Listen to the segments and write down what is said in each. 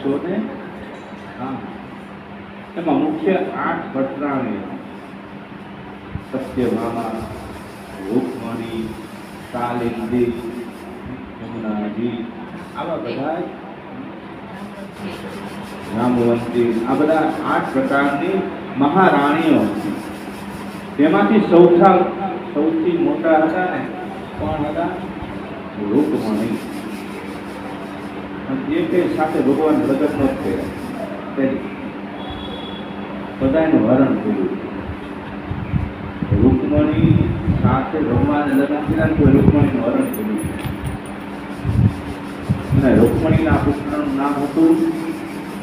800 એમાં મુખ્ય 8 ભટ્રાણીઓ સત્યભામા, રૂકમણી, કાલિંદી, યમુનાજી, આવા બધા જાંબુવંતી, આ બધા 8 પ્રકારની મહારાણીઓ હતી. તેમાંથી સૌથી મોટા હતા ને કોણ હતા? રૂકમણી. એ કે સાથે ભગવાન પ્રગટ નો થયા, બધાનું હરણ કર્યું. રૂકમણી સાથે ભગવાન લગ્ન કર્યા તો રૂકમણીનું હરણ કર્યું. અને રૂકમણીના પુત્રનું નામ હતું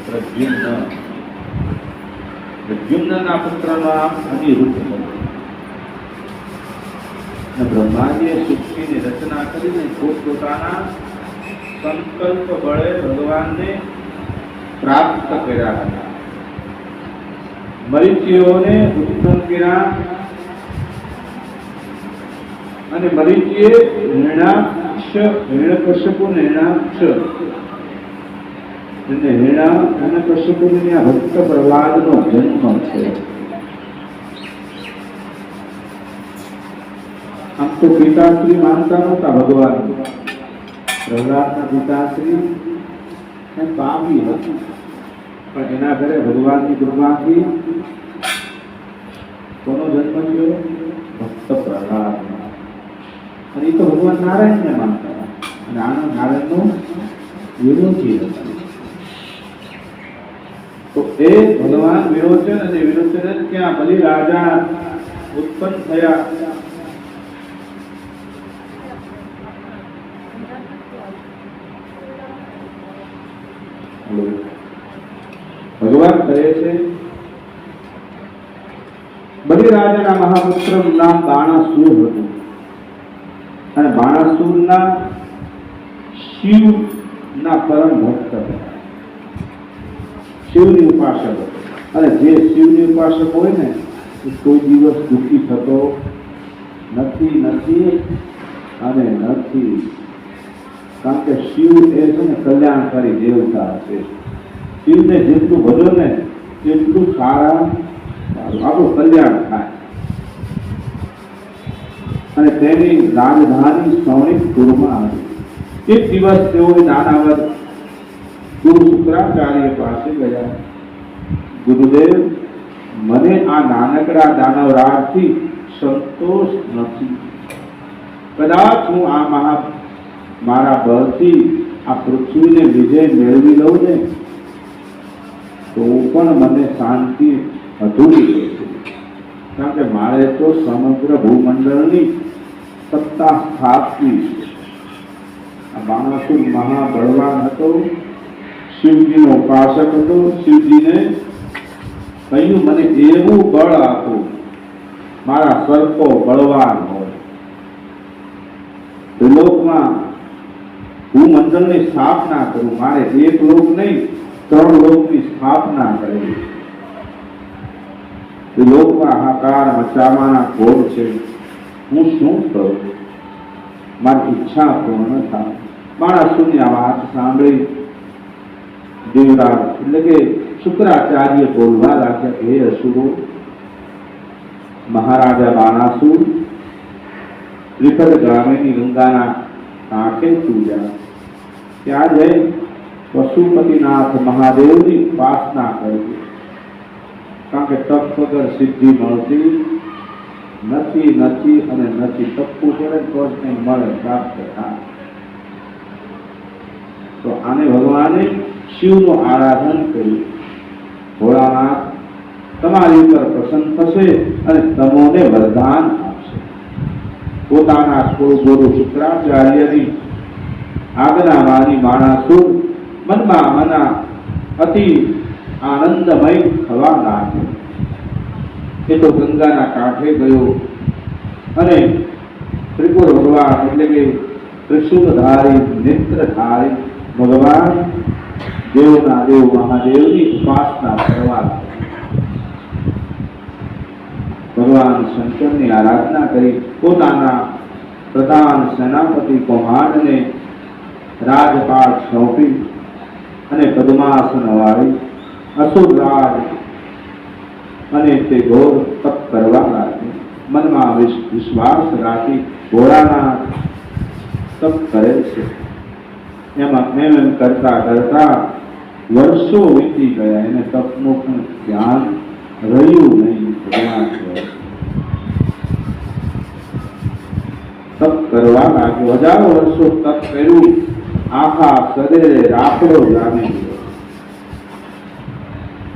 પ્રદ્યુમ્ન. પ્રદ્યુમ્નના પુત્રનું નામ અનિરુદ્ધ હતું. બ્રહ્માજીએ સૃષ્ટિની રચના કરીને પોતપોતાના સંકલ્પ બળે ભગવાનને પ્રાપ્ત કર્યા હતા. મરીચીઓને ઉત્પન્ન કર્યા અને મરીચીએ હિરણ્યકશ્યપુને આ ભક્ત પ્રહલાદનો જન્મ છે. આમ તો પિતાશ્રી માનતા નહોતા ભગવાન. પ્રહલાદના પિતાશ્રી પાપી હતું, પણ એના ઘરે ભગવાનની કૃપાથી કોનો જન્મ થયો? ભક્ત પ્રહલાદ. અને એ તો ભગવાન નારાયણને માનતા અને આનો નારાયણનો વિરોધી હતા. તો એ ભગવાન વિરોચન અને વિરોચન ક્યાં બલિ રાજા ઉત્પન્ન થયા. ભગવાન કહે છે બલિરાજાના મહાપુત્રનું નામ બાણાસુર હતું અને બાણાસુરના શિવના પરમ ભક્ત હતા. શિવની ઉપાસક હતો. અને જે શિવની ઉપાસક હોય ને એ કોઈ દિવસ દુઃખી થતો નથી અને નથી. કારણ કે શિવ એ છે ને કલ્યાણકારી દેવતા છે. શિવને જેટલું ભજો ને એટલું સારું આપણું કલ્યાણ થાય. અને તેની રાજધાની સૌણિકપુરમાં હતી. એક દિવસ તેઓ દાનાવર ગુરુ શુક્રાચાર્ય પાસે ગયા. ગુરુદેવ, મને આ નાનકડા દાનવરાજથી સંતોષ નથી. કદાચ હું આ મારા બળથી આ પૃથ્વીને વિજય મેળવી લઉં ને તો પણ મને શાંતિ અધૂરી રહેશે. કારણ કે મારે તો સમગ્ર ભૂમંડળની સત્તા સ્થાપવી છે. આ બાણાસુર મહાબળવાન હતો, શિવજીનો ઉપાસક હતો. શિવજીને કહ્યું, મને એવું બળ આપો મારા સર્પો બળવાન હોય. ત્રિલોકમાં ભૂમંડળની સ્થાપના કરું. મારે એક લોક નહીં 3 લોકની સ્થાપના કરવી. ત્રિલોકમાં હાહાકાર મચાવવાના ઘોર છે. હું શું કરું? મારી ઈચ્છા પૂર્ણ થાય. બાણાસુરની આ વાત સાંભળી દેવરાજ એટલે કે શુક્રાચાર્ય બોલવા લાગ્યા, હે અસુરો, મહારાજા બાણાસુર ત્રિપદ ગ્રામેની ગંગાના કાંઠે પૂજા. ત્યાં જઈ પશુપતિનાથ મહાદેવની ઉપાસના કરવી. કારણ કે તપ વગર સિદ્ધિ મળતી નથી અને નથી. તપવું પડે તો જ કંઈ મળે, પ્રાપ્ત થાય. તો આને ભગવાને શિવનું આરાધન કર્યું. ભોળાનાથ તમારી ઉપર પ્રસન્ન થશે અને તમોને વરદાન આપશે. પોતાના ગુરુ શુક્રાચાર્યની આજ્ઞા માની બાણાસુર મનમાં અતિ આનંદમય થવા લાગ્યો. એ તો ગંગાના કાંઠે ગયો અને ત્રિપુર ભગવાન એટલે કે ત્રિશુલધારી નેત્રધારી ભગવાન દેવના દેવ મહાદેવની ઉપાસના કરવા લાગ્યો. ભગવાન શંકરની આરાધના કરી પોતાના પ્રધાન સેનાપતિ કૌમારને રાજપાટ સોંપી અને પદ્માસન વાળી અસુરરાજ અને તે ઘોર તપ કરવા લાગ્યો. મનમાં વિશ્વાસ રાખી ભોળાનાથ તપ કરે છે. એમાં એમ કરતા કરતા વર્ષો વીતી ગયા. એને તપનું પણ ધ્યાન રહ્યું નહીં. તપ કરવા લાગ્યો. હજારો વર્ષો તપ કર્યું. આખા શરીરે રાફડો જામી ગયો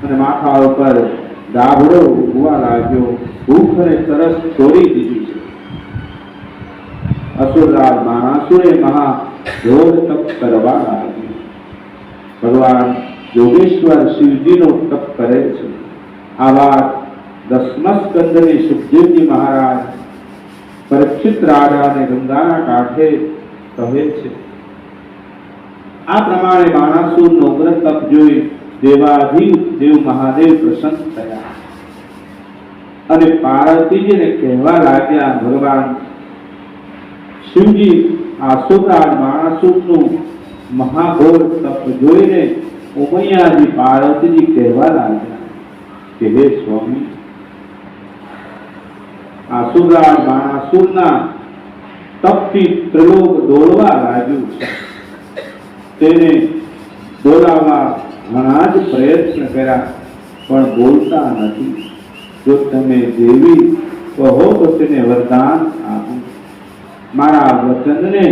અને માથા ઉપર ડાબડો ઉગવા લાગ્યો. ભૂખ અને તરસ છોડી દીધી છે. અસુરરાજ બાણાસુરે મહા ઘોર તપ કરવા લાગ્યો. ભગવાન યોગેશ્વર શિવજીનો તપ કરે છે. આ વાત દસમા સ્કંદની સુખદેવજી મહારાજ પરીક્ષિત રાજાને ગંગાના કાંઠે કહે છે. આ પ્રમાણે બાણાસુરનો ઉગ્ર તપ જોઈ દેવાધિદેવ મહાદેવ પ્રસન્ન થયા અને પાર્વતીજીને કહેવા લાગ્યા, ભગવાન શિવજી આસુરરાજ બાણાસુરનું મહાઘોર તપ જોઈને ઉમૈયાજી પાર્વતીજી કહેવા લાગ્યા કે હે સ્વામી, આસુરરાજ બાણાસુરના તપથી ત્રિલોક દોડવા લાગ્યું છે. તેને બોલાવવા ઘણા જ પ્રયત્ન કર્યા પણ બોલતા નથી. જો તમે દેવી કહો તો તેને વરદાન આપું, મારા વચનને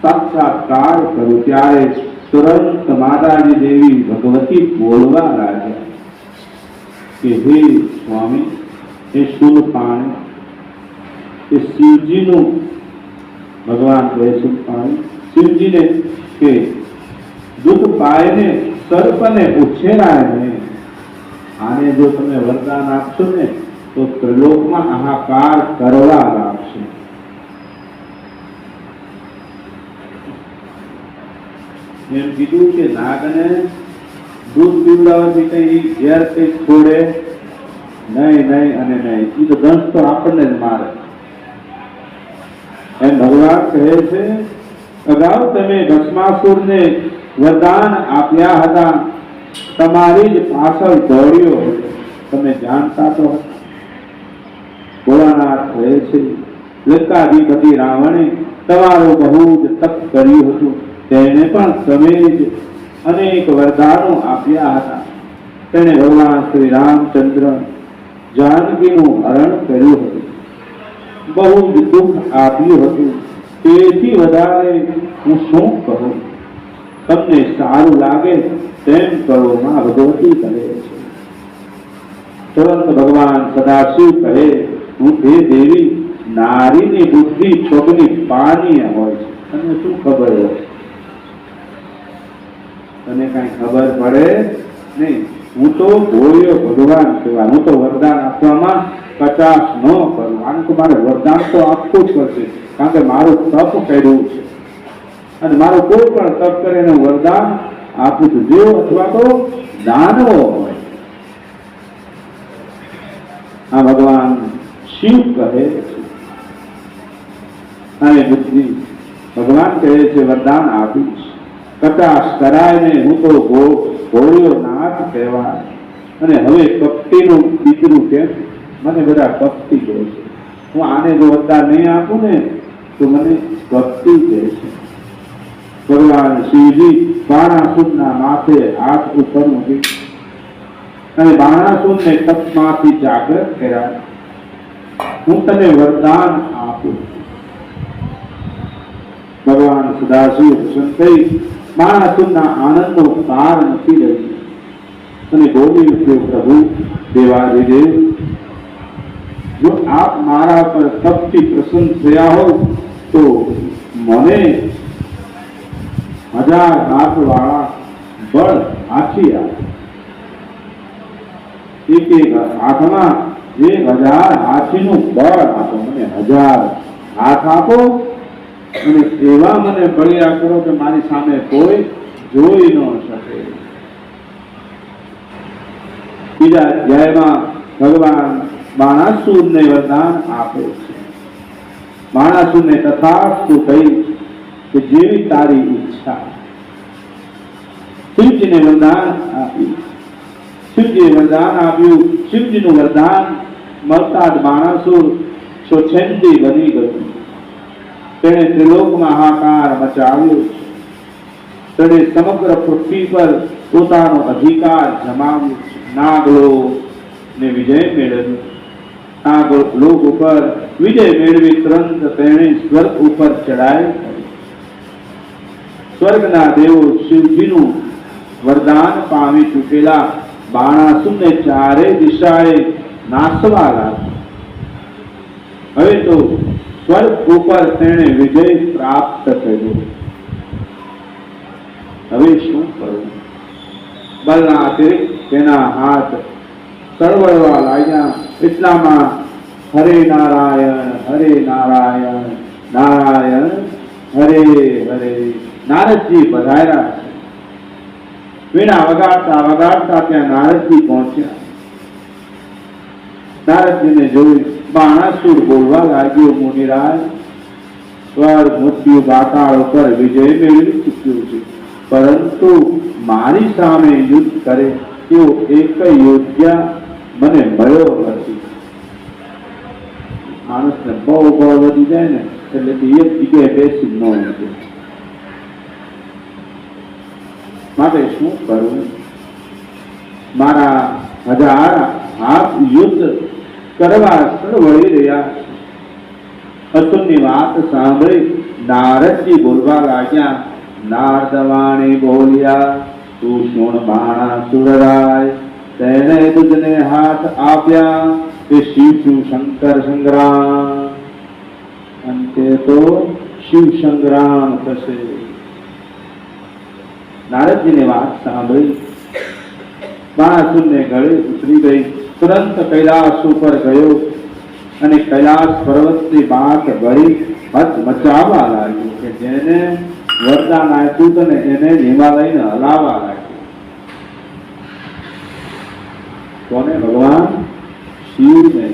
સાક્ષાત્કાર કરું. ત્યારે તુરંત માતાજી દેવી ભગવતી બોલવા લાગ્યા કે હે સ્વામી, એ શુદ્ધ પાણી, એ શિવજીનું, ભગવાન કહે શુદ્ધ પાણી શિવજીને કે દુઃખ પાયને સર્પને ઉછેરાય નહીં. આને જો તમે વરદાન આપશો ને તો ત્રિલોકમાં હાહાકાર કરવા લાગશે. એમ કીધું કે નાગને દૂધ પીવડાવવાથી કઈ ઝેર કઈ છોડે નહીં નહીં અને નહીં. એ તો દંશ તો આપણને જ મારે. એમ ભગવાન કહે છે, અગાઉ તમે ભસ્માસુરને વરદાન આપ્યા હતા, તમારી જ પાછળ દોડ્યો હતો, તમે જાણતા તો હતા. ભોળાનાથ કહે છે, લંકાધિપતિ રાવણે તમારું બહુ જ તપ કર્યું હતું. તેને પણ તમે જ અનેક વરદાનો આપ્યા હતા. તેને ભગવાન શ્રી રામચંદ્ર જાનકીનું હરણ કર્યું હતું, બહુ જ દુઃખ આપ્યું હતું. તેથી વધારે હું શું કહું? તમને સારું લાગે તેમ કરો. માં ભગવતી કહે છે. તુરંત ભગવાન સદાશિવ કહે, હું તે દેવી, નારીની બુદ્ધિ પગની પાની હોય છે. તમને શું ખબર હોય? તને કઈ ખબર પડે નહીં. હું તો ભોળ્યો ભગવાન કહેવાય. હું તો વરદાન આપવામાં કચાશ ન કરું. આને તો મારે વરદાન તો આપવું જ પડશે, કારણ કે મારું તપ કર્યું છે અને મારું કોઈ પણ તપ કરે એને વરદાન આપું છું, દેવ અથવા તો દાનવો હોય. આ ભગવાન શિવ કહે છે. અને બુદ્ધિ ભગવાન કહે છે, વરદાન આપીશ, કચાશ કરાય ને. હું તો ભોળ્યો નાથ કહેવાય. અને હવે કપટીનું દીકરું કેમ? મને બધા કપટી કહે છે. હું આને જો વરદાન નહીં આપું ને તો મને કપટી કહે છે. ભગવાન શિવજી બાણાસુરના માથે હાથ ઉપર મૂકી અને બાણાસુરને તપમાંથી જાગૃત કર્યા. હું તને વરદાન આપું. ભગવાન સદાશિવ પ્રસન્ન થઈ બાણાસુરના આનંદનો પાર નથી રહ્યો અને બોલી ઉઠ્યો, પ્રભુ દેવાધિદેવ, જો આપ મારા પર તપથી પ્રસન્ન થયા હો તો મને 1000 હાથ વાળા બળ આપી આપો. એક હાથમાં 1000 હાથીનું બળ આપો. મને 1000 હાથ આપો અને એવા મને બળિયા કરો કે મારી સામે કોઈ જોઈ ન શકે. બીજા અધ્યાયમાં ભગવાન બાણાસુરને વરદાન આપે છે. બાણાસુરને તથાસ્તુ કહી કે જેવી તારી ઈચ્છા. શિવજીને વરદાન આપ્યું. શિવજીએ વરદાન આપ્યું. શિવજીનું વરદાન મળતા જ બાણાસુર સ્વચ્છંદી બની ગયું. તેણે ત્રિલોકમાં હાહાકાર મચાવ્યો. તેણે સમગ્ર પૃથ્વી પર પોતાનો અધિકાર જમાવ્યો. નાગલોકને વિજય મેળવ્યો. નાગલોક ઉપર વિજય મેળવી તુરંત તેણે સ્વર્ગ ઉપર ચડાઈ કરી. સ્વર્ગના દેવો શિવજીનું વરદાન પામી ચૂકેલા બાણાસુરને ચારે દિશાએ નાસવા લાગ્યા. હવે તો સ્વર્ગ ઉપર તેણે વિજય પ્રાપ્ત કર્યો. હવે શું કરવું? બલના અતિરિક્ત તેના હાથ તળવળવા લાગ્યા. એટલામાં હરે નારાયણ નારાયણ હરે હરે નારદજી પધાર્યા. વીણા વગાડતા વગાડતા ત્યાં નારદજી પહોંચ્યા. નારદજીને જોઈ બાણાસુર બોલવા લાગ્યો, મુનિરાજ, સ્વર્ગ મૃત્યુ પાતાળ ઉપર વિજય મેળવી ચૂક્યો છે, પરંતુ મારી સામે યુદ્ધ કરે તેવો એક યોદ્ધા મને મળ્યો નથી. માણસને બહુ બળ વધી જાય ને એટલે એક જગ્યાએ બેસી ન શકે. માટે શું કરવું? મારા 1000 હાથ યુદ્ધ કરવા વળી રહ્યા. અસુરની વાત સાંભળી નારદજી બોલવા લાગ્યા. નારદવાણી બોલ્યા, તું શું બાણાસુરરાય, તેને દુધને હાથ આપ્યા તે શિવ શંકર સંગ્રામ. અંતે તો શિવ સંગ્રામ થશે. નારદજીની વાત સાંભળી બાણાસુરને ગળે ઉતરી ગઈ. તુરંત કૈલાસ ઉપર ગયો અને કૈલાસ પર્વતની વાત ભરી હથ મચાવવા લાગ્યો કે જેને વરદાન આપ્યું તો ને એને હિમાલયને હલાવવા લાગ્યો. કોને? ભગવાન શિવને.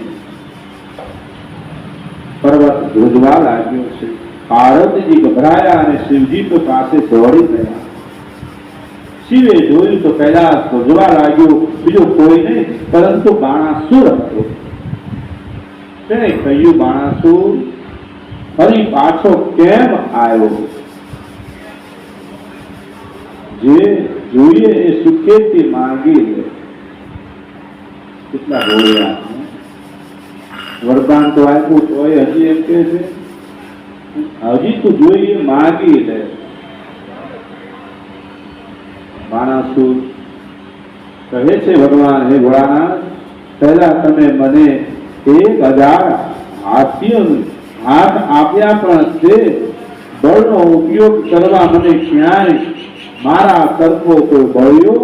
પર્વત ધ્રુજવા લાગ્યો છે. પાર્વતીજી ગભરાયા અને શિવજી તો પાસે દોડી ગયા. શિવે જોયું તો કૈલાસ ધ્રુજવા લાગ્યો. બીજો કોઈ નહીં પરંતુ બાણાસુર હતો. તેને કહ્યું, બાણાસુર ફરી પાછો કેમ આવ્યો? જે જોઈએ એ સુખેથી માંગી લે. કેટલા બોલ્યા! વરદાન તો આપ્યું તોય હજી એમ કે છે હજી તો જોઈએ માંગી લે. બાણાસુર કહે છે, ભગવાન હે ભોળાનાથ, પહેલા તમે મને 1000 હાથ આપ્યા, પણ તે બળનો ઉપયોગ કરવા મને ક્યાંય મારા તરફો કોઈ બળ્યો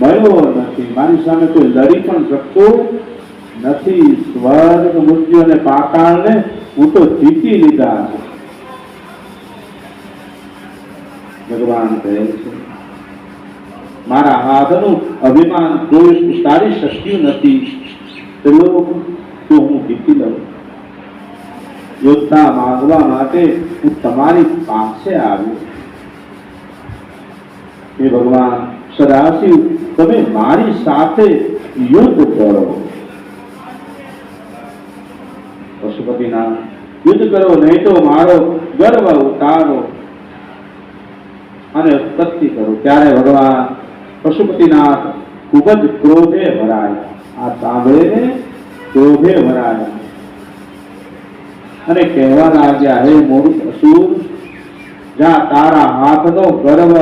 મળ્યો નથી. મારી સામે કોઈ લડી પણ શકતો નથી. સ્વર્ગ મૃત્યુ અને પાતાળને હું તો જીતી લીધા છે. ભગવાન કહે છે, મારા હાથનું અભિમાન કોઈ ઉતારી શક્યું નથી. ત્રિલોક તો હું જીતી લઉં. યોદ્ધા માંગવા માટે હું તમારી પાસે આવ્યો. હે ભગવાન સદાશિવ, તમે મારી સાથે યુદ્ધ કરો. પશુપતિનાથ, યુદ્ધ કરો, નહીં તો મારો ગર્વ ઉતારો અને ઉત્પત્તિ કરો. ત્યારે ભગવાન પશુપતિનાથ ખૂબ જ ક્રોધે ભરાયા. આ સાંભળીને ક્રોધે ભરાયા અને કહેવા લાગ્યા, હે મૂર્ખ અસુર, જા તારા હાથનો ગર્વ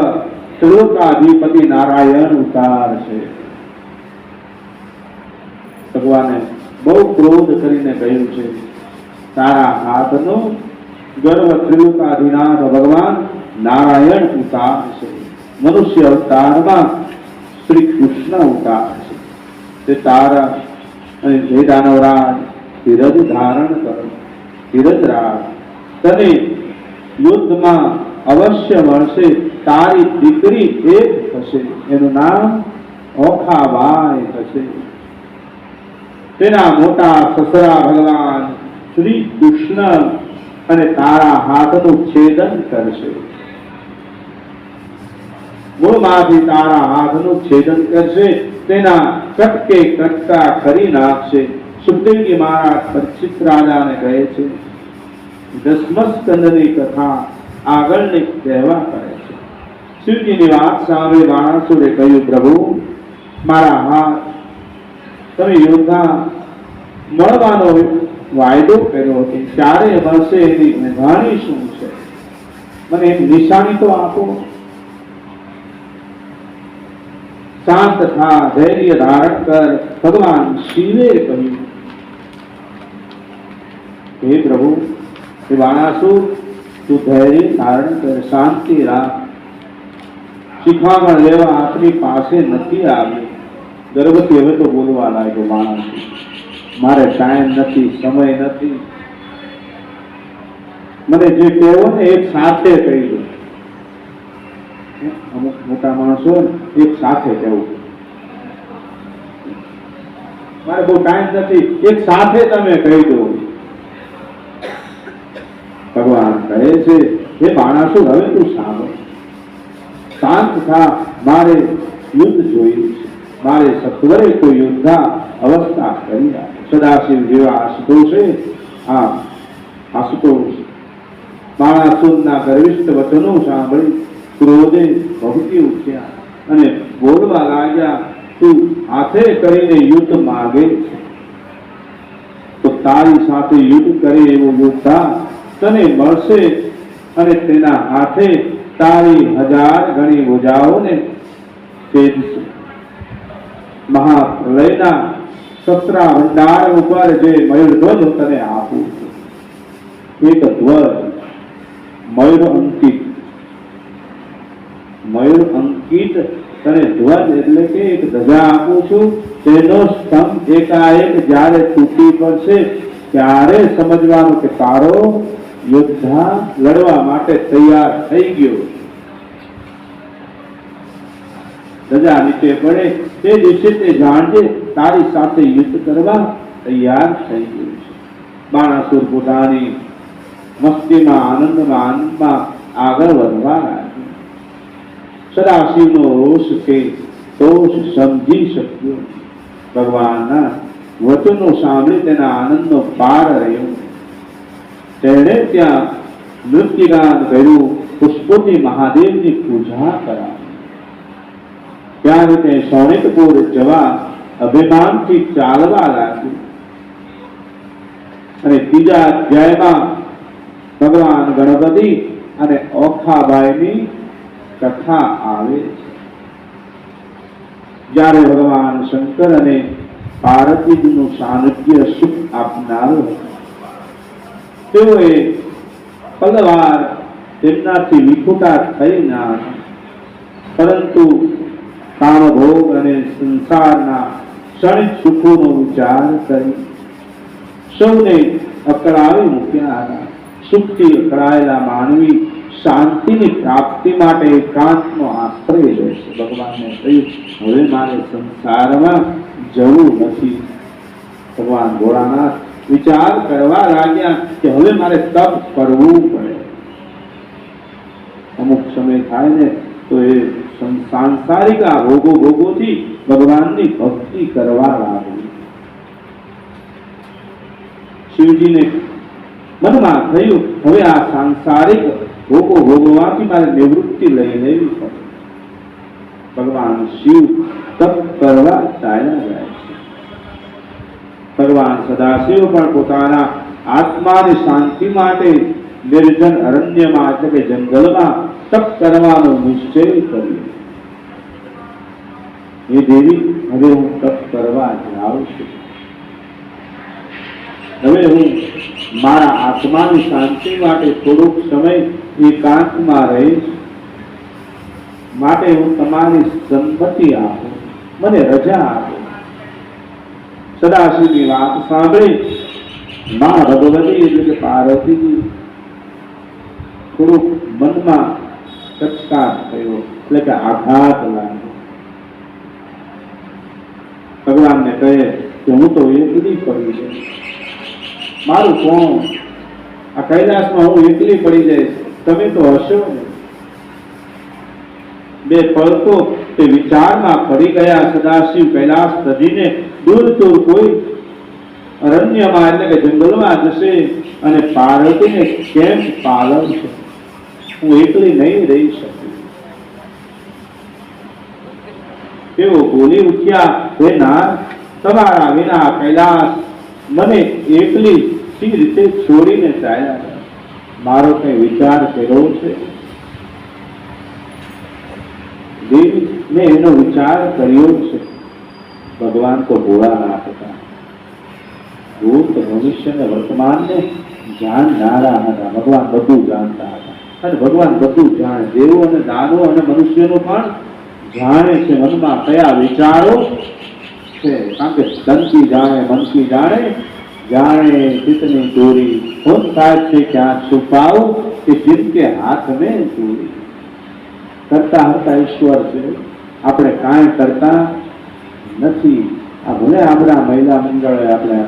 ત્રિલોકાધિપતિ નારાયણ ઉતારશે. ભગવાને બહુ ક્રોધ કરીને કહ્યું છે, તારા હાથનો ગર્વ ત્રિલોકાધિનાથ ભગવાન નારાયણ ઉતારશે. મનુષ્ય અવતારમાં શ્રી કૃષ્ણ ઉતારશે. તે તારા અને જય દાનવરાજ ધીરજ ધારણ કરો. ધીરજરાજ, તને યુદ્ધમાં અવશ્ય મળશે. તારી દીકરી એક થશે, એનું નામ ઓખાબાઈ થશે. તેના મોટા સસરા ભગવાન શ્રી કૃષ્ણ અને તારા હાથનું છેદન કરશે. મૂળમાંથી તારા હાથનું છેદન કરશે, તેના કટકે કટકા કરી નાખશે. સુખદેવજી મહારાજ પરીક્ષિત રાજાને કહે છે, દસમ સ્કંદની કથા આગળની કહેવા કરે છે. શિવજીની વાત સાંભળી બાણાસુરે કહ્યું, પ્રભુ મારા હાથ તમે યોદ્ધા મળવાનો વાયદો કર્યો હતો, ક્યારે મળશે એની નિશાની શું છે? મને એક નિશાની તો આપો. શાંત થા, ધૈર્ય ધારણ કર. ભગવાન શિવે કહ્યું, હે પ્રભુ, હે બાણાસુર, તું ધૈર્ય ધારણ કર, શાંતિ રાખ. શિખામણ લેવા આપણી પાસે નથી આવી. ગર્ભથી હવે તો બોલવા લાગ્યો બાણાસુર, મારે ટાઈમ નથી, સમય નથી. મને જે કહેવો ને એક સાથે કહી દો. અમુક મોટા માણસો એક સાથે કહેવું, મારે બહુ ટાઈમ નથી, એક સાથે તમે કહી દો. ભગવાન કહે છે, હે બાણાસુર, હવે તું સાંભળ, શાંત થા. મારે યુદ્ધ જોયું છે, મારે સત્વરે કોઈ યોદ્ધા અવસ્થા કરી આપે. સદાશિવ જેવા આશુતોષે આશુતોષ બાણાસુરના ગર્વિષ્ઠ વચનો સાંભળી ક્રોધે ભભૂકી ઉઠ્યા અને બોલવા લાગ્યા, તું હાથે કરીને યુદ્ધ માગે છે, તો તારી સાથે યુદ્ધ કરે એવો યોદ્ધા તને મળશે અને તેના હાથે તારી 1000 ગણી ભુજાઓને છેદશે. મહાપ્રલયના સત્રા ભંડાર ઉપર જે મયુરધ્વજ તને આપું છું, એક ધ્વજ મયુર અંકિત તને ધ્વજ એટલે કે એક ધજા આપું છું. તેનો સ્તંભ એકાએક જ્યારે તૂટી પડશે ત્યારે સમજવાનું કે તારો યોદ્ધા લડવા માટે તૈયાર થઈ ગયો. ધજા નીચે પડે તે દિવસે તે જાણજે તારી સાથે યુદ્ધ કરવા તૈયાર થઈ ગયું છે. બાણાસુર પોતાની મસ્તીમાં આનંદમાં આગળ વધવા લાગ્યો. સદાશિવનો રોષ કે દોષ સમજી શક્યો. ભગવાનના વચનો સાંભળી તેના આનંદનો પાર રહ્યો. તેણે ત્યાં નૃત્યગાન કર્યું, પુષ્પોથી મહાદેવની પૂજા કરાવી. ત્યાંથી તે સોનિતપુર જવા અભિમાનથી ચાલવા લાગ્યું. અને ત્રીજા અધ્યાયમાં ભગવાન ગણપતિ અને ઓખાબાઈની કથા આવે છે. જ્યારે ભગવાન શંકર અને પાર્વતીજીનું સાનિધ્ય સુખ આપનારું હતું, તેઓએ પલવાર તેમનાથી વિખૂટા થઈ ના, પરંતુ કામભોગ અને સંસારના ક્ષણિક સુખોનો વિચાર કરી સૌને અકળાવી મૂક્યા હતા. સુખથી અકળાયેલા માનવી શાંતિની પ્રાપ્તિ માટે એકાંતનો આશ્રય લેશે. ભગવાનને કહ્યું, હવે મારે સંસારમાં જવું નથી. ભગવાન ભોળાનાથ વિચાર કરવા લાગ્યા કે હવે મારે તપ કરવું પડે. અમુક સમય થાય ને તો એ સાંસારિક આ ભોગોથી ભગવાનની ભક્તિ કરવા લાગી. શિવજીને મનમાં થયું, હવે આ સાંસારિક ભોગવવાથી મારે નિવૃત્તિ લઈ લેવી પડે. ભગવાન શિવ તપ કરવા ચાલ્યા જાય છે. ભગવાન સદાશિવ પણ પોતાના આત્માની શાંતિ માટે નિર્જન અરણ્યમાં એટલે કે જંગલમાં તપ કરવાનો નિશ્ચય કર્યો. હે દેવી, હવે હું તપ કરવા જાઉં છું. હવે હું મારા આત્માની શાંતિ માટે થોડોક સમય એકાંતમાં રહીશ. માટે હું તમારી સંમતિ આપો, મને રજા આપો. સદાશિવની વાત સાંભળી મા ભગવતી એટલે કે પાર્વતીજી થોડુંક મનમાં કચકાટ થયો, એટલે કે આઘાત લાગ્યો. ભગવાનને કહે કે હું તો એકલી પડી જઈશ, મારું કોણ? આ કૈલાસમાં હું એકલી પડી જઈશ, તમે તો હશો ને. બે પળ તો તે વિચારમાં પડી ગયા. સદાશિવ કૈલાસ તજીને દૂર દૂર કોઈ અરણ્યમાં એટલે કે જંગલમાં જશે અને પાર્વતીને કેમ પાલવશે? હું એકલી નહીં રહી શકું. તેઓ બોલી ઉઠ્યા, હે નાથ, તમારા વિના કૈલાસ મને એકલી સી રીતે છોડીને ચાલ્યા? મારો કઈ વિચાર કર્યો છે? મેં એનો વિચાર કર્યો છે. ભગવાન તો ભોળાનાથ હતા. ભૂત ભવિષ્ય અને વર્તમાનને જાણનારા હતા. ભગવાન બધું જાણતા હતા અને ભગવાન બધું જાણે. દેવો અને દાનો અને મનુષ્યનો પણ જાણે છે મનમાં કયા વિચારો છે. કારણ કે તનથી જાણે, મનથી જાણે, જાણે ચિત્તની ચોરી. ખુદ થાય છે ક્યાં છુપાવું કે જિનકે હાથ મેં ચોરી. કરતા હરતા ઈશ્વર છે, આપણે કાંઈ કરતા નથી. આ ભલે આપણા મહિલા મંડળે આપણે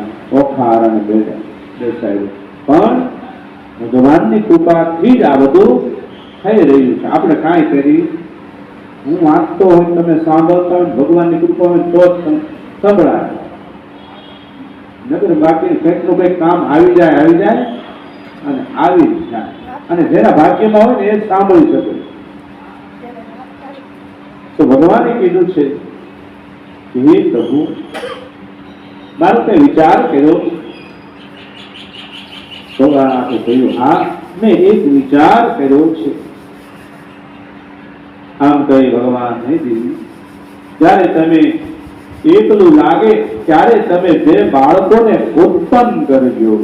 ઓખાર અને બેસાડ્યું, પણ ભગવાનની કૃપાથી જ આ બધું થઈ રહ્યું છે. આપણે કાંઈ કરી, હું વાંચતો હોય, તમે સાંભળતા હોય, ભગવાનની કૃપા હોય તો જ સંભળાય. નકર બાકી કંઈકનું કંઈક કામ આવી જાય અને આવી જ જાય. અને જેના ભાગ્યમાં હોય ને એ સાંભળી શકે. તો ભગવાને કીધું છે કે હે પ્રભુ, મારો કઈ વિચાર કર્યો? ભગવાને કહ્યું, હા, મેં એક વિચાર કર્યો છે. આમ કહી ભગવાન દીદી, જ્યારે તમે એકલું લાગે ત્યારે તમે બે બાળકોને ઉત્પન્ન કરજો.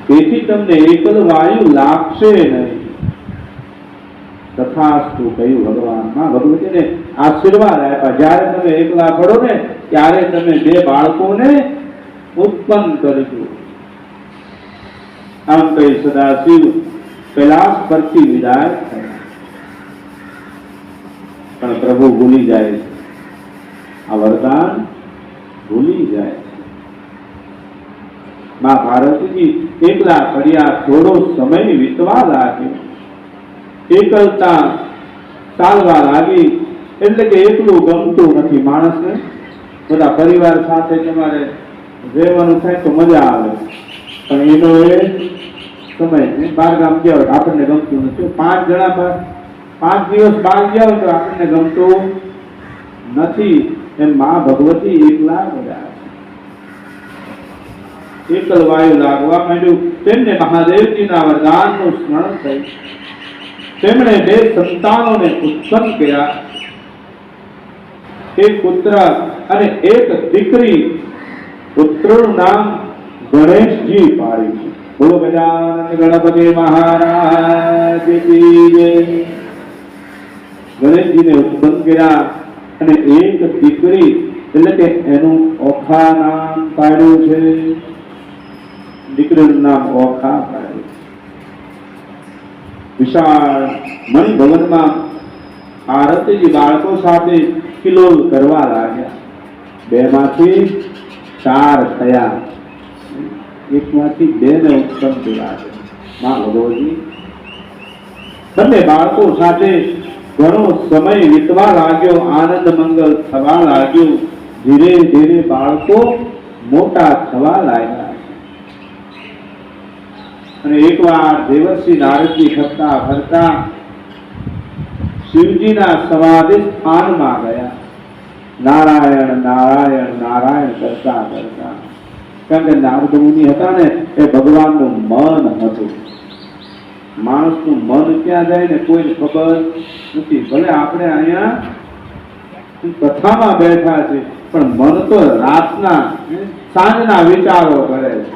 તેથી તમને એકલ વાયુ લાગશે નહીં. તથાસ્તુ કહ્યું ભગવાન. માં ભગવતીને આશીર્વાદ આપ્યા. જ્યારે તમે એકલા પડો ને ત્યારે તમે બે બાળકોને ઉત્પન્ન કરજો. આમ કહી સદાશિવ કૈલાસ પરથી વિદાય થયા. પણ પ્રભુ ભૂલી જાય છે. આ વરદાન ભૂલી જાય છે. માં પાર્વતીજી એકલા પડ્યા. થોડો સમય વીતવા લાગ્યો. એકલતા ચાલવા લાગી. એટલે કે એકલું ગમતું નથી માણસને. બધા પરિવાર સાથે તમારે રહેવાનું થાય તો મજા આવે, પણ એનો એ સમય બાર ગામ ગયા હોય આપણને ગમતું નથી. 5 જણા 5 દિવસ બહાર ગયા હોય તો આપણને ગમતું નથી. એમ માં ભગવતી એકલા ગયા. એકલ વાયુ લાગવા માંડ્યું. તેમને મહાદેવજીના વરદાનનું સ્મરણ થયું. તેમણે 2 સંતાનોને ઉત્પન્ન કર્યા. એક પુત્ર અને એક દીકરી. પુત્રનું નામ ગણેશજી પાડ્યું છે. બોલો ગજાનન ગણપતિ મહારાજ કી જય. ગણેશજીને ઉત્પન્ન કર્યા અને એક દીકરી, એટલે કે એનું ઓખા નામ પાડ્યું છે. દીકરીનું નામ ઓખા પાડ્યું. વિશાળ મણિભવનમાં આરતીજી બાળકો સાથે કિલોલ કરવા લાગ્યા. 2 માંથી 4 થયા. એકમાંથી 2 ને ઉત્પન્ન કર્યા છે. માં ભગવતી બંને બાળકો સાથે ઘણો સમય વીતવા લાગ્યો. આનંદ મંગલ થવા લાગ્યું. ધીરે ધીરે બાળકો મોટા થવા લાગ્યા. અને એકવાર દેવર્ષિ નારદજી ફરતા ફરતા શિવજીના સમાધિ સ્થાનમાં ગયા. નારાયણ નારાયણ નારાયણ કરતા કરતા. કારણ કે નારદ મુનિ હતા ને એ ભગવાનનું મન હતું. માણસનું મન ક્યાં જાય ને કોઈને ખબર નથી. ભલે આપણે અહીંયા કથામાં બેઠા છે, પણ મન તો રાતના સાંજના વિચારો કરે છે.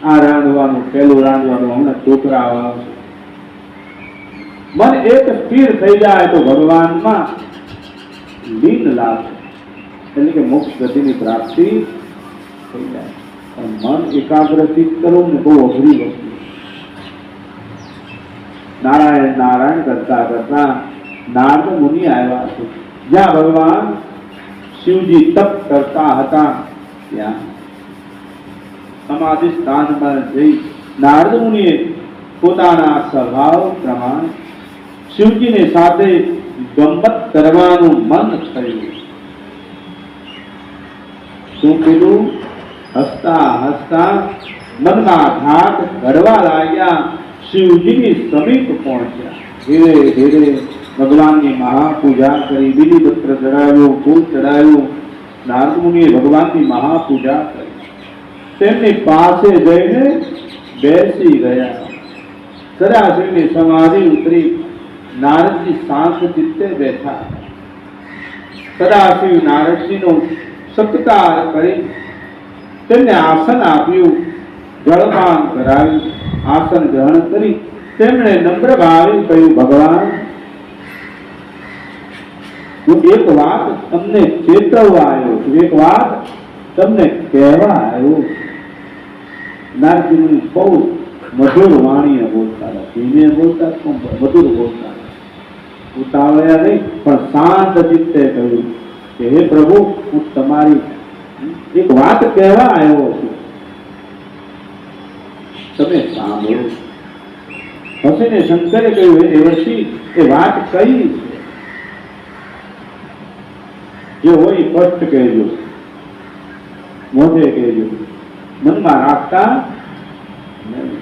આ રાંધવાનું, પેલું રાંધવાનું, હમણાં છોકરા આવશે. મન એક સ્થિર થઈ જાય તો ભગવાનમાં લીન લાગે. એટલે કે મોક્ષ ગતિની પ્રાપ્તિ થઈ જાય. પણ મન એકાગ્રચિત કરવું ને બહુ અઘરી વસ્તુ. નારાયણ નારાયણ કરતા કરતા નારદ મુનિ આવ્યા છે. જ્યાં ભગવાન શિવજી તપ કરતા હતા ત્યાં સમાધિ સ્થાનમાં જઈ નારદ મુનિએ પોતાના સ્વભાવ પ્રમાણે શિવજીની સાથે ગમત કરવાનું મન થયું. શું કીધું? હસતા હસતા મનમાં ઘાટ ઘડવા લાગ્યા. શિવજીની સમીપ પહોંચ્યા. ધીરે ધીરે ભગવાનની મહાપૂજા કરી, બીલીપત્ર ચડાવ્યું, ફૂલ ચડાવ્યું. નારદ મુનિએ ભગવાનની મહાપૂજા કરી. તેમની પાસે જઈને બેસી ગયા. સદાશિવની સમાધિ ઉતરી. નારદજી શાંત ચિત્તે બેઠા. સદાશિવ નારદજીનો સત્કાર કરી તેમને આસન આપ્યું, જળપાન કરાવ્યું. આસન ગ્રહણ કરી તેમણે નમ્ર ભાવે કહ્યું, ભગવાન, હું એક વાત તમને ચેતવવા આવ્યો છું, એક વાત તમને કહેવા આવ્યો. નારદજી બહુ મધુર વાણીએ બોલતા હતા, ધીમે બોલતા, મધુર બોલતા, ઉતાવળ્યા નહીં, પણ શાંત ચિત્તે કહ્યું કે હે પ્રભુ, હું તમારી એક વાત કહેવા આવ્યો છું, તમે સાંભળો. હસીને શંકરે કહ્યું, હે દેવર્ષિ, એ વાત કઈ છે? જે હોય સ્પષ્ટ કહેજો, મોઢે કહેજો, મનમાં રાખતા નહીં.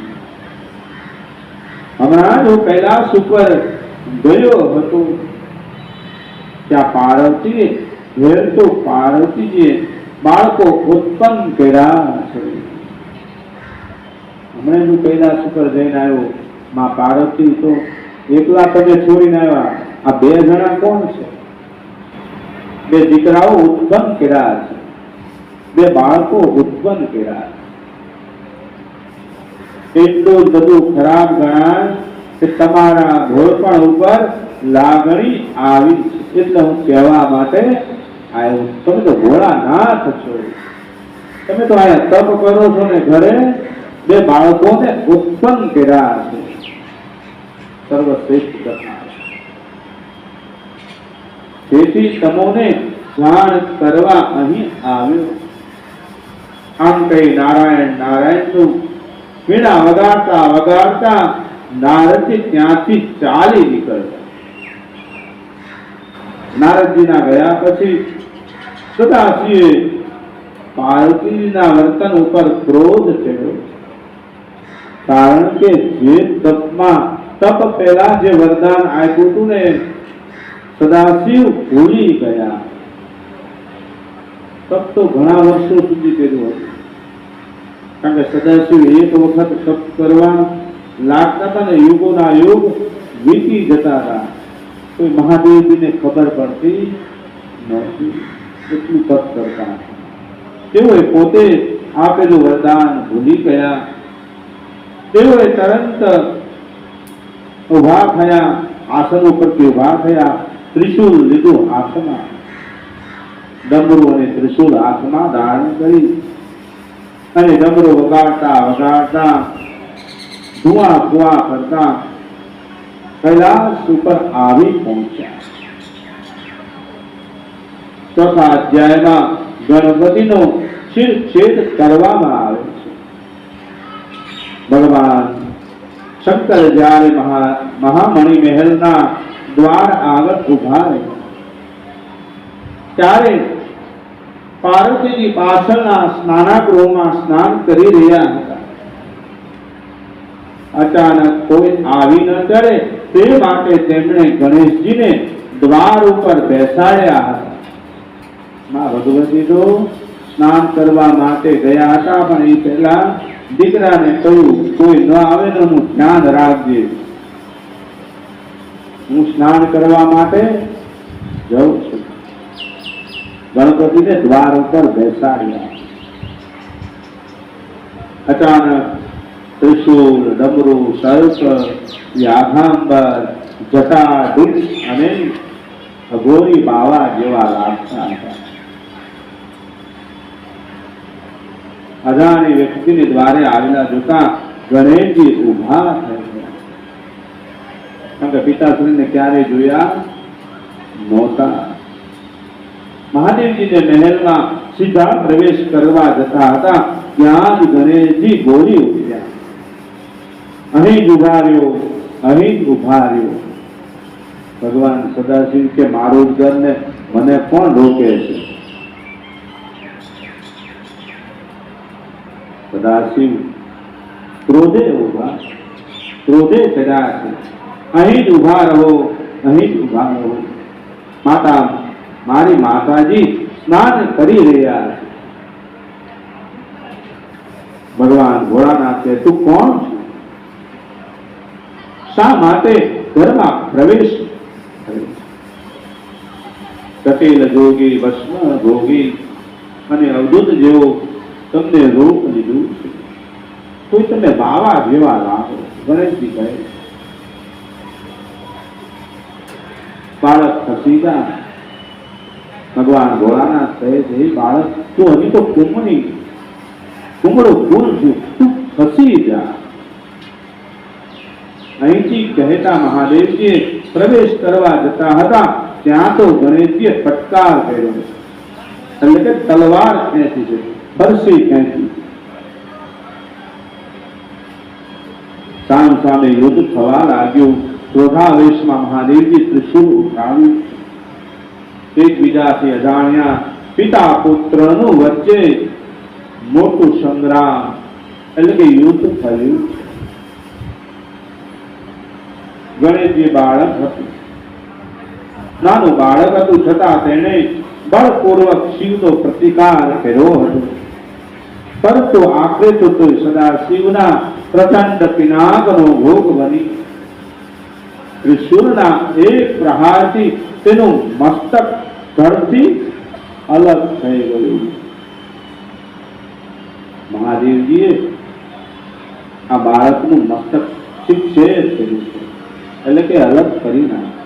હમણાં જો કૈલાસ ઉપર ગયો હતો, ત્યાં પાર્વતીએ તો પાર્વતીજીએ બાળકો ઉત્પન્ન કર્યા છે. હમણાં જો કૈલાસ ઉપર જઈને આવ્યો, માં પાર્વતી તો એકલા તમે છોડીને આવ્યા. આ બે જણા કોણ છે? બે દીકરાઓ ઉત્પન્ન કર્યા છે, બે બાળકો ઉત્પન્ન કર્યા. એટલું બધું ખરાબ ગણાય કે તમારા ભોળપણ ઉપર લાગણી આવી છે, એટલે હું કહેવા માટે આવ્યો. તમે તો ભોળાનાથ છો, તમે તો અહીંયા તપ કરો છો ને ઘરે બે બાળકોને ઉત્પન્ન કર્યા છે. સર્વશ્રેષ્ઠ કથા. તેથી તમોને જાણ કરવા અહીં આવ્યો. આમ કહી નારાયણ નારાયણનું વીણા વગાડતા વગાડતા નારદજી ત્યાંથી ચાલી નીકળ્યા. નારદજીના ગયા પછી સદાશિવે પાર્વતીના વર્તન ઉપર ક્રોધ થયો. કારણ કે જે તપ પહેલા જે વરદાન આપ્યું હતું ને, સદાશિવ ભૂલી ગયા. તપ તો ઘણા વર્ષો સુધી કર્યું હતું, કારણ કે સદાશિવ એક વખત તપ કરવા લાગતા હતા ને, યુગોના યુગ વીતી જતા હતા. કોઈ મહાદેવજીને ખબર પડતી નહોતી, એટલું તપ કરતા. તેઓએ પોતે આપેલું વરદાન ભૂલી ગયા. તેઓએ તરત ઉભા થયા, આસન ઉપરથી ઉભા થયા, ત્રિશૂલ લીધું હાથમાં, ડમરું અને ત્રિશૂલ હાથમાં ધારણ કરી અને ડમરું વગાડતા વગાડતા ધુઆ ફુઆ કરતા કૈલાસ ઉપર આવી પહોંચ્યા. ચોથા અધ્યાયમાં ગણપતિનો શિરછેદ કરવામાં આવે છે. ભગવાન શંકર જ્યારે મહામણિ મહેલના દ્વાર આગળ ઉભા રહ્યા, ત્યારે પાર્વતીજી પાછળના સ્નાનાગૃહમાં સ્નાન કરી રહ્યા હતા. અચાનક કોઈ આવી ન ચડે તે માટે તેમણે ગણેશજીને દ્વાર ઉપર બેસાડ્યા હતા. માં ભગવતી તો સ્નાન કરવા માટે ગયા હતા, પણ એ પહેલા દીકરાને કહ્યું, કોઈ ન આવે ને હું ધ્યાન રાખજે, હું સ્નાન કરવા માટે જઉં છું. ગણપતિને દ્વાર ઉપર બેસાડ્યા. અચાનક ત્રિશૂળ, ડમરું, સર્પ, યાઘાંબર, જટાઢૂપ અને અઘોરી બાવા જેવા લાગતા હતા. અજાણી વ્યક્તિને દ્વારે આવેલા જોતા ગણેશજી ઉભા થઈ ગયા. કારણ કે પિતાશ્રીને ક્યારે જોયા નહોતા. મહાદેવજીને મહેલમાં સીધા પ્રવેશ કરવા જતા હતા, ત્યાં જ ગણેશજી બોલી ઉઠ્યા, અહીં જ ઉભા રહ્યો, અહીં જ ઉભા રહ્યો. ભગવાન સદાશિવ કે મારું ઘર ને મને કોણ રોકે છે? સદાશિવ ક્રોધે ઉભા, ક્રોધે ચડ્યા છે. અહીં જ ઉભા રહો, અહીં જ ઉભા રહો. માતા, મારી માતાજી સ્નાન કરી રહ્યા છે. ભગવાન ભોળાનાથ કહે, તું કોણ છે? શા માટે ઘરમાં પ્રવેશ કર્યો? કટેલ જોગી, ભસ્મ ભોગી અને અવધૂત જેવો તમને રોગ લીધું છે. કોઈ તમે બાવા જેવા લાગો. ગણેશજી કહે, બાળક ખસી જા. ભગવાન ભોળાનાથ કહે છે, બાળક તું હજી તો કુમળો ફૂલ છું, તું ખસી જા. અહીંથી કહેતા મહાદેવજીએ પ્રવેશ કરવા જતા હતા ત્યાં તો ગણેશજીએ ફટકાર કર્યો, એટલે કે તલવાર ખેંચી છે, ફરસી ખેંચી. સામ સામે યુદ્ધ થવા લાગ્યું. ક્રોધાવેશમાં મહાદેવજી ત્રિશૂળ ઉઠાવ્યું. એકબીજાથી અજાણ્યા પિતા પુત્રનું વચ્ચે મોટું સંગ્રામ એટલે કે યુદ્ધ થયું. ગણેશજી બાળક હતું, નાનું બાળક હતું, છતાં તેણે બળપૂર્વક શિવનો પ્રતિકાર કર્યો હતો. પરંતુ આખરે તો સદાશિવના પ્રચંડ પિનાકનો ભોગ બની. ત્રિશૂળના એક પ્રહારથી તેનું મસ્તક ધડથી અલગ થઈ ગયું. મહાદેવજીએ આ બાળકનું મસ્તક શિક્ષેદ કર્યું છે, એટલે કે અલગ કરી નાખ્યું.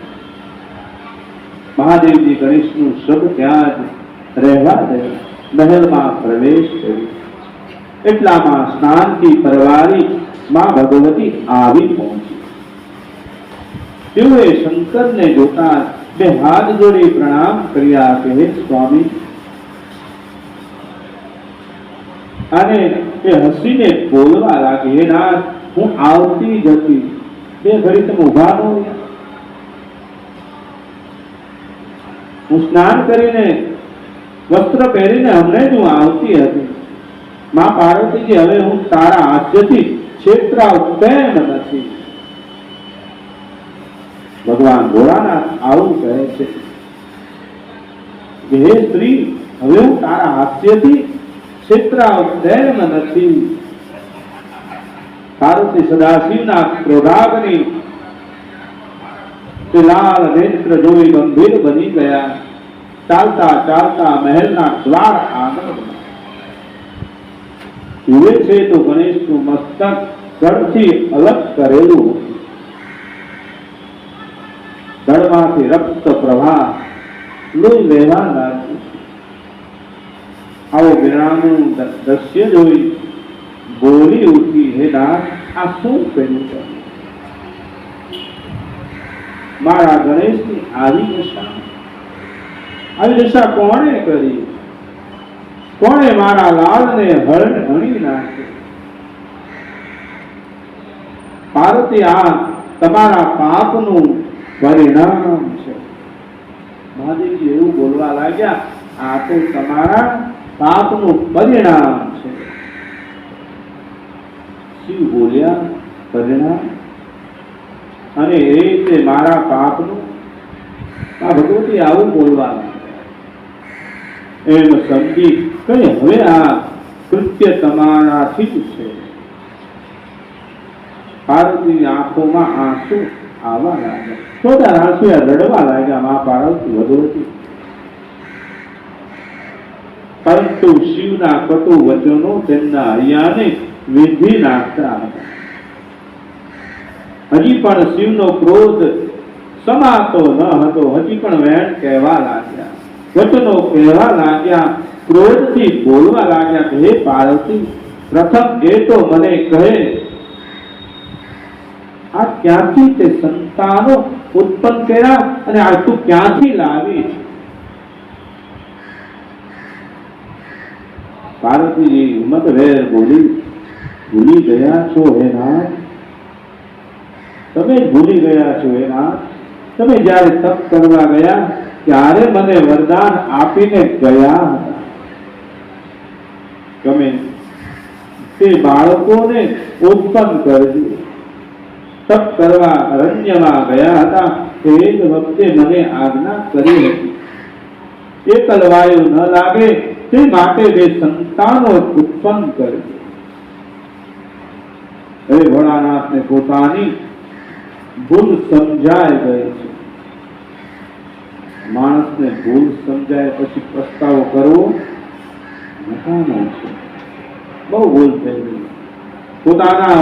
મહાદેવજી ગણેશનું શબ્દ ત્યાં જ રહેવા દે મહેલમાં પ્રવેશ કર્યો. એટલામાં સ્નાનથી પરવારી માં ભગવતી આવી પહોંચી. તેઓએ શંકરને જોતા બે હાથ જોડી પ્રણામ કર્યા. કહે, સ્વામી. અને એ હસીને બોલવા લાગી, હે નાથ, હું આવતી જ હતી. બે ઘડી તમે ઉભા ન રહ્યા? હું સ્નાન કરીને વસ્ત્ર પહેરીને હમણાં જ હું આવતી હતી. માં પાર્વતીજી, હવે હું તારા હાસ્યથી છેતરાવ તેમ નથી. ભગવાન ભોળાનાથ આવું કહે છે કે, હે સ્ત્રી, હવે હું તારા હાસ્યથી છેતરાવ તેમ નથી. પાર્વતી સદાશિવના ક્રોધાગ્નિ તે લાલ નેત્ર જોઈ ગંભીર બની ગયા. ચાલતા ચાલતા મહેલના દ્વાર આગળ જુએ છે તો ગણેશનું મસ્તક ધડથી અલગ કરેલું. ધડમાંથી રક્ત પ્રવાહ, લોહી વહેવા લાગ્યું. આવો વિરામનું દ્રશ્ય જોઈ બોલી ઉઠી, હે નાથ, આ શું કર્યું છે? મારા ગણેશની આવી દશા કોણે કરી? કોણે મારા લાલને હણી નાખ્યો? પાર્વતી, આ તમારા પાપનું પરિણામ છે. મહાદેવજી એવું બોલવા લાગ્યા, આ તો તમારા પાપનું પરિણામ છે. શિવ બોલ્યા, પરિણામ? અને એ રીતે મારા પાપનું? આ ભગવતી આવું બોલવા લાગ્યા. એમ સમજી કઈ હવે આ કૃત્ય તમારાથી જ છે. પાર્વતીની આંખોમાં આંસુ આવવા લાગ્યા. થોડા આંસુ રડવા લાગ્યા મા પાર્વતી ભગવતી. પરંતુ શિવના કટુ વચનો તેમના હૈયાને વિંધી નાખતા હતા. હજી પણ શિવનો ક્રોધ સમાતો ન હતો. હજી પણ વેણ કહેવા લાગ્યા, વચનો કહેવા લાગ્યા, ક્રોધથી બોલવા લાગ્યા કે, હે પાર્વતી, પ્રથમ એ તો મને કહે, આ ક્યાંથી તે સંતાનો ઉત્પન્ન કર્યા અને આ તું ક્યાંથી લાવી? પાર્વતીજી હિંમત વેર બોલી, ભૂલી ગયા છો હે નાથ, તમે ભૂલી ગયા છો હે નાથ. તમે જ્યારે તપ કરવા ગયા ત્યારે મને વરદાન આપીને ગયા હતા. તમે તે બાળકોને ઉત્પન્ન કરજો. તપ કરવા અરણ્યમાં ગયા હતા તે જ વખતે મને આજ્ઞા કરી હતી. એકલવાયુ ન લાગે તે માટે બે સંતાનો ઉત્પન્ન કરજો. હવે ભોળાનાથને પોતાની ભૂલ સમજાય ગઈ છે. માણસને ભૂલ સમજાય પછી પસ્તાવો કરવો નકામો છે. બહુ ભૂલ થઈ ગઈ. પોતાના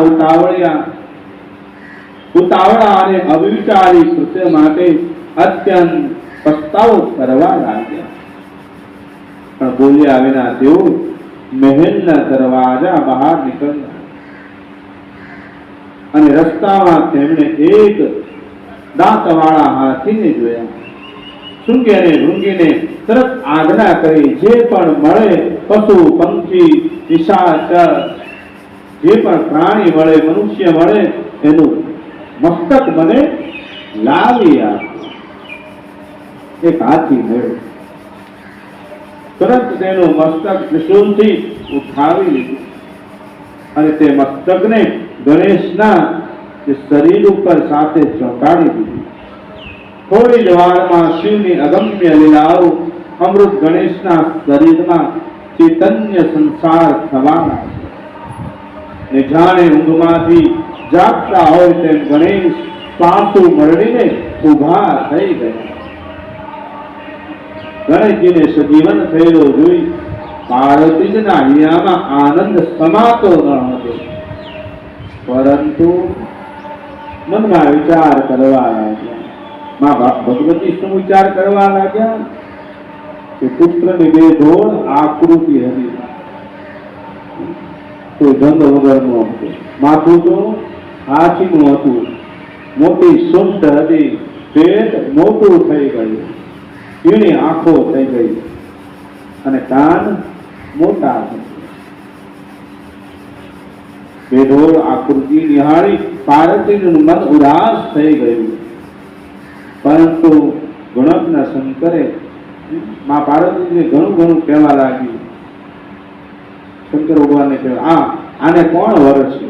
ઉતાવળા અને અવિચારી કૃત્ય માટે અત્યંત પસ્તાવો કરવા લાગ્યા. પણ બોલ્યા વિના તેઓ મહેલના દરવાજા બહાર નીકળ્યા અને રસ્તામાં તેમણે એક દાંતવાળા હાથીને જોયા. શૃંગે અને ભૃંગીને તરત આજ્ઞા કરી, જે પણ મળે પશુ પંખી નિશાચર જે પણ પ્રાણી મળે મનુષ્ય મળે એનું મસ્તક મને લાવી આપો. એક હાથી મળ્યો. તરત તેનું મસ્તક ત્રિશૂલથી ઉઠાવી લીધું અને તે મસ્તકને ગણેશના શરીર ઉપર સાથે ચોંટાડી દીધું. થોડી જ વારમાં શિવની અગમ્ય લીલાઓ અમૃત ગણેશના શરીરમાં ચૈતન્ય સંસાર થવા લાગ્યો. ને જાણે ઊંઘમાંથી જાગતા હોય તેમ ગણેશ પાછો મરડીને ઉભા થઈ ગયા. ગણેશજીને સજીવન થયેલો જોઈ પાર્વતીજીના હૈયામાં આનંદ સમાતો ન હતો, પરંતુ મનમાં વિચાર કરવા લાગ્યા. મા બાપ ભગવતી શું વિચાર કરવા લાગ્યા કે પુત્રની બે ઢોળ આકૃતિ હતી, કોઈ ધંધ વગરનું હતું, માથું તો હાથીનું હતું, મોટી સૂંઢ હતી, પેટ મોટું થઈ ગયું, પીળી આંખો થઈ ગઈ અને કાન મોટા થયા. બે ઢોળ આકૃતિ નિહાળી પાર્વતીનું મન ઉદાસ થઈ ગયું. પરંતુ ગુણજ્ઞ શંકરે મા પાર્વતીને ઘણું ઘણું કહેવા લાગ્યું. શંકર ભગવાનને કહેવા, આને કોણ વરસશે,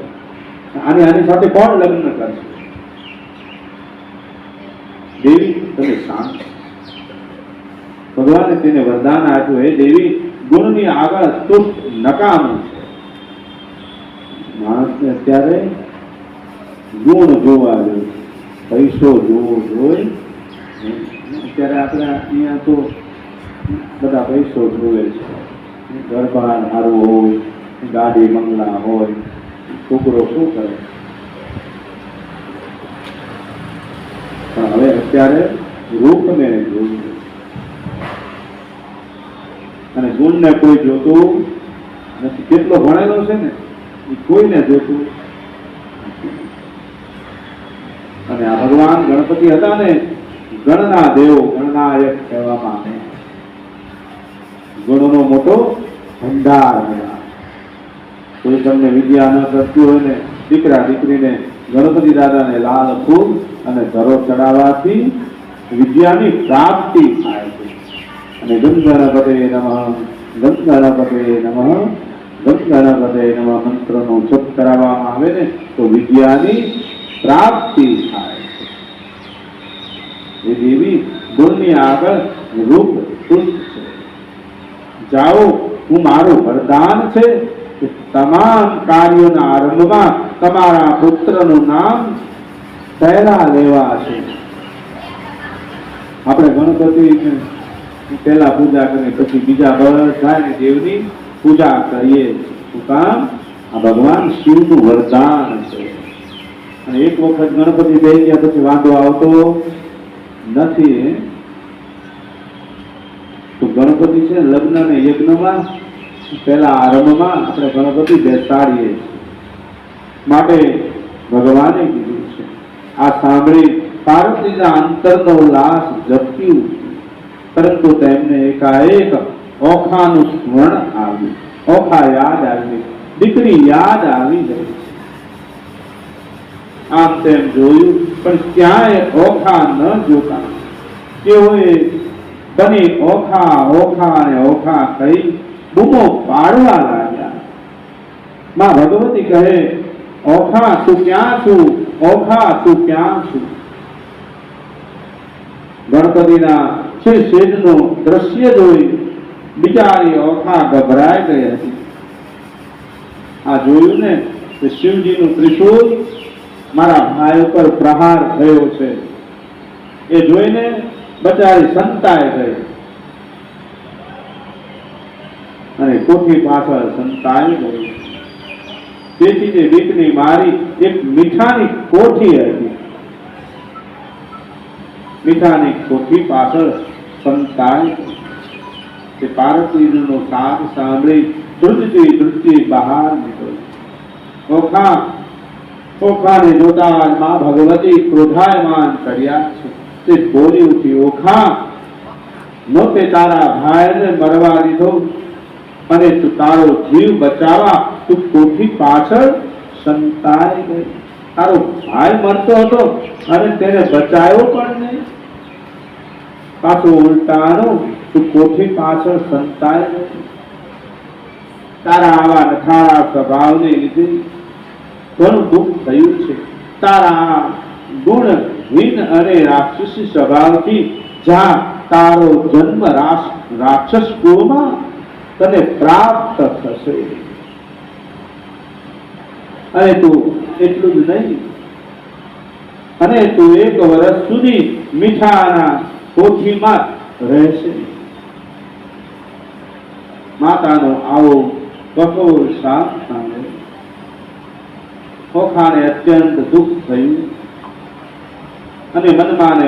આની સાથે કોણ લગ્ન કરશે? દેવી તમે શાંત. ભગવાને તેને વરદાન આપ્યું, હે દેવી, ગુણની આગળ તુષ્ટ નકામું છે. માણસને અત્યારે ગુણ જોવા જોઈએ, પૈસો જોવો જોઈએ. અત્યારે આપણે અહીંયા તો બધા પૈસો જોવે છે. ઘરબાર સારું હોય, ગાડી બંગલા હોય, છોકરો શું કરે? પણ હવે અત્યારે રૂપને જોયું અને ગુણને કોઈ જોતું નથી. કેટલો ભણેલો છે ને એ કોઈને જોતું. અને આ ભગવાન ગણપતિ હતા ને, ગણના દેવ, ગણનાયક કહેવામાં આવે. ગુણનો મોટો ભંડાર હતા. કોઈ તમને વિદ્યા ન કરતી હોય ને, દીકરા દીકરીને ગણપતિ દાદાને લાલ ફૂલ અને ધરો ચડાવવાથી વિદ્યાની પ્રાપ્તિ થાય છે. અને ગંગણપતે નમઃ, ગંગણપતે નમઃ, ગંગણપતે નમઃ મંત્રનો જપ કરાવવામાં આવે ને તો વિદ્યાની પ્રાપ્તિ થાય છે. એ દેવી ગુણની આગળ રૂપ તુચ્છ છે. જાઓ, હું મારું વરદાન છે કે તમામ કાર્યોના આરંભમાં તમારા પુત્રનું નામ પહેલા લેવા છે. આપણે ગણપતિ પહેલા પૂજા કરીએ, પછી બીજા બધા દેવની પૂજા કરીએ. શું કામ? આ ભગવાન શિવનું વરદાન છે. અને એક વખત ગણપતિ બેસી ગયા પછી વાંધો આવતો નથી. તો ગણપતિ છે લગ્ન ને યજ્ઞમાં પહેલા આરંભમાં આપણે ગણપતિ બેસાડીએ માટે ભગવાને કીધું છે. આ સાંભળી પાર્વતીના અંતરનો ઉલ્લાસ ઝબક્યું, પરંતુ તેમને એકાએક ઓખાનું સ્મરણ આવ્યું. ઓખા યાદ આવી, દીકરી યાદ આવી ગઈ. આમ તેમ જોયું, પણ ક્યાંય ઓખા ન જોતા. તેઓએ બની ઓખા ઓખા અને ઓખા કહી બૂમો પાડવા લાગ્યા. માં ભગવતી કહે, ઓખા તું ક્યાં છું? ઓખા તું ક્યાં છું? ગણપતિના શ્રી શેઠનું દ્રશ્ય જોઈ બિચારી ઓખા ગભરાઈ ગઈ હતી. આ જોયું ને કે શિવજીનું ત્રિશૂળ મારા ભાઈ ઉપર પ્રહાર થયો છે. એ જોઈને બચારી સંતાઈ ગઈ અને કોઠી પાછળ સંતાઈ ગઈ. તેથી તે બીકની મારી એક મીઠાની કોઠી હતી. મીઠાની કોઠી પાછળ સંતાઈ ગઈ. તે પાર્વતીનો સાથ સાંભળી ધ્રુજતી ધ્રુજતી બહાર નીકળી. ઓખાને જોતા માં ભગવતી ક્રોધાયમાન કર્યા છે. તે બોલી ઉઠી, ઓખા, નો તે તારા ભાઈને મરવા દીધો અને તું તારો જીવ બચાવવા તું કોઠી પાછળ સંતાઈ ગઈ. તારો ભાઈ મરતો હતો અને તેને બચાવ્યો પણ નહીં. પાછું ઉલટાનું તું કોઠી પાછળ સંતાઈ ગઈ. તારા આવા નઠારા સ્વભાવને લીધે ઘણું દુઃખ થયું છે. તારા ગુણહીન અને રાક્ષસી સ્વભાવથી જ્યાં તારો જન્મ રાક્ષસ કુળમાં તને પ્રાપ્ત થશે. અને તું એટલું જ નહીં, અને તું 1 વર્ષ સુધી મીઠાના કોઠીમાં રહેશે. માતાનો આવો કઠોર શાપ સાંભળે ઓખાને અત્યંત દુઃખ થયું અને મનમાં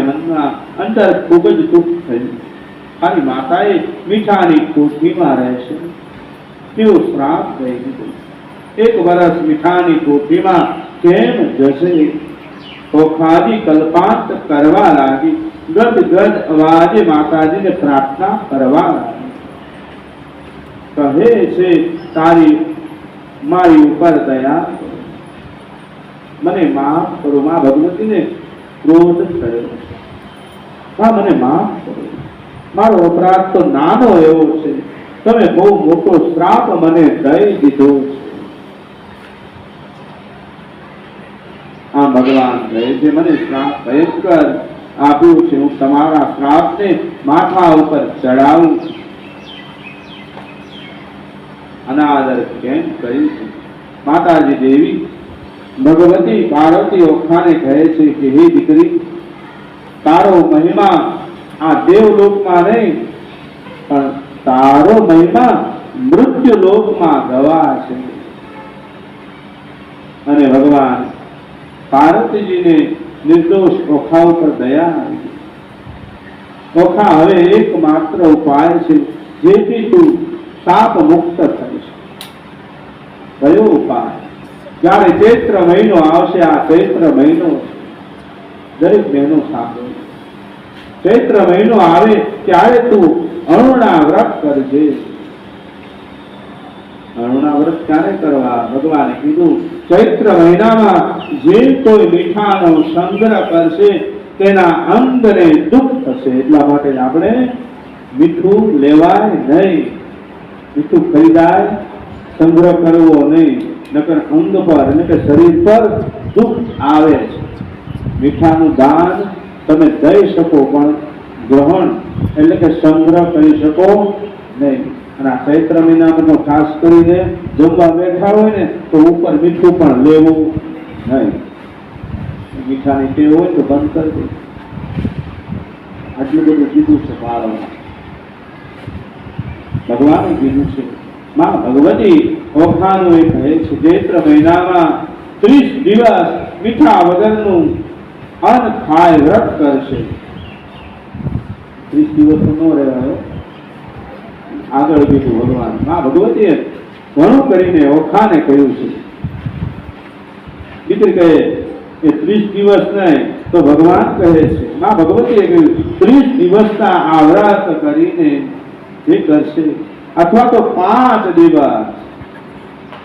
અંદર ખૂબ જ દુઃખ થયું. ખાલી માતાએ મીઠાની કોઠીમાં રહેશે તેવો શ્રાપ થઈ દીધો. 1 વર્ષ મીઠાની કોઠીમાં કેમ જશે? ઓખાજી કલ્પાંત કરવા લાગી. ગદ ગદ અવાજે માતાજીને પ્રાર્થના કરવા લાગી. કહે છે, તારી મારી ઉપર દયા કરો, મને માફ કરો. માં ભગવતીને ક્રોધ થયો, હા મને માફ કરો, મારો અપરાધ તો નાનો એવો છે, તમે બહુ મોટો શ્રાપ મને દઈ દીધો છે. આ ભગવાન કહે છે, મને શ્રાપ ભયંકર આપ્યું છે, હું તમારા શ્રાપને માથા ઉપર ચડાવું. અનાદર કેમ કરી છે? માતાજી દેવી ભગવતી પાર્વતી ઓખાને કહે છે કે હે દીકરી, તારો મહિમા આ દેવલોકમાં નહીં પણ તારો મહિમા મૃત્યુ લોકમાં ગવા છે. અને ભગવાન પાર્વતીજીને નિર્દોષ ઓખા ઉપર દયા આવી. ઓખા, હવે એકમાત્ર ઉપાય છે જેથી તું શાપ મુક્ત થઈશ. કયો ઉપાય? જ્યારે ચૈત્ર મહિનો આવશે, આ ચૈત્ર મહિનો દરેક બહેનો સાંભળે. ચૈત્ર મહિનો આવે ત્યારે તું અરુણા વ્રત કરજે. અરુણા વ્રત ક્યારે કરવા? ભગવાને કીધું, ચૈત્ર મહિનામાં જે કોઈ મીઠાનો સંગ્રહ કરશે તેના અંગને દુઃખ થશે. એટલા માટે આપણે મીઠું લેવાય નહીં, મીઠું ખરીદાય, સંગ્રહ કરવો નહીં, નકર અંગ પર એટલે કે શરીર પર દુઃખ આવે છે. મીઠાનું દાન તમે દઈ શકો પણ ગ્રહણ એટલે કે સંગ્રહ કરી શકો નહીં. અને આ ચૈત્ર મહિનામાં તો ખાસ કરીને જમવા બેઠા હોય ને તો ઉપર મીઠું પણ લેવું નહીં. મીઠાની ટેવ હોય તો બંધ કરી દે. આટલું બધું કીધું છે બાળમાં, ભગવાને કીધું છે. માં ભગવતી ઓખાનું એ કહે છે, ચૈત્ર મહિનામાં 30 દિવસ મીઠા વગરનું અન્ન ખાય વ્રત કરશે. 30 દિવસ ન રહેવાય. આગળ કીધું ભગવાન. માં ભગવતીએ ઘણું કરીને ઓખાને કહ્યું છે. દીકરી કહે કે 30 દિવસ નહીં તો ભગવાન કહે છે, માં ભગવતીએ કહ્યું 30 દિવસના આ વ્રત કરીને જે કરશે, અથવા તો 5 દિવસ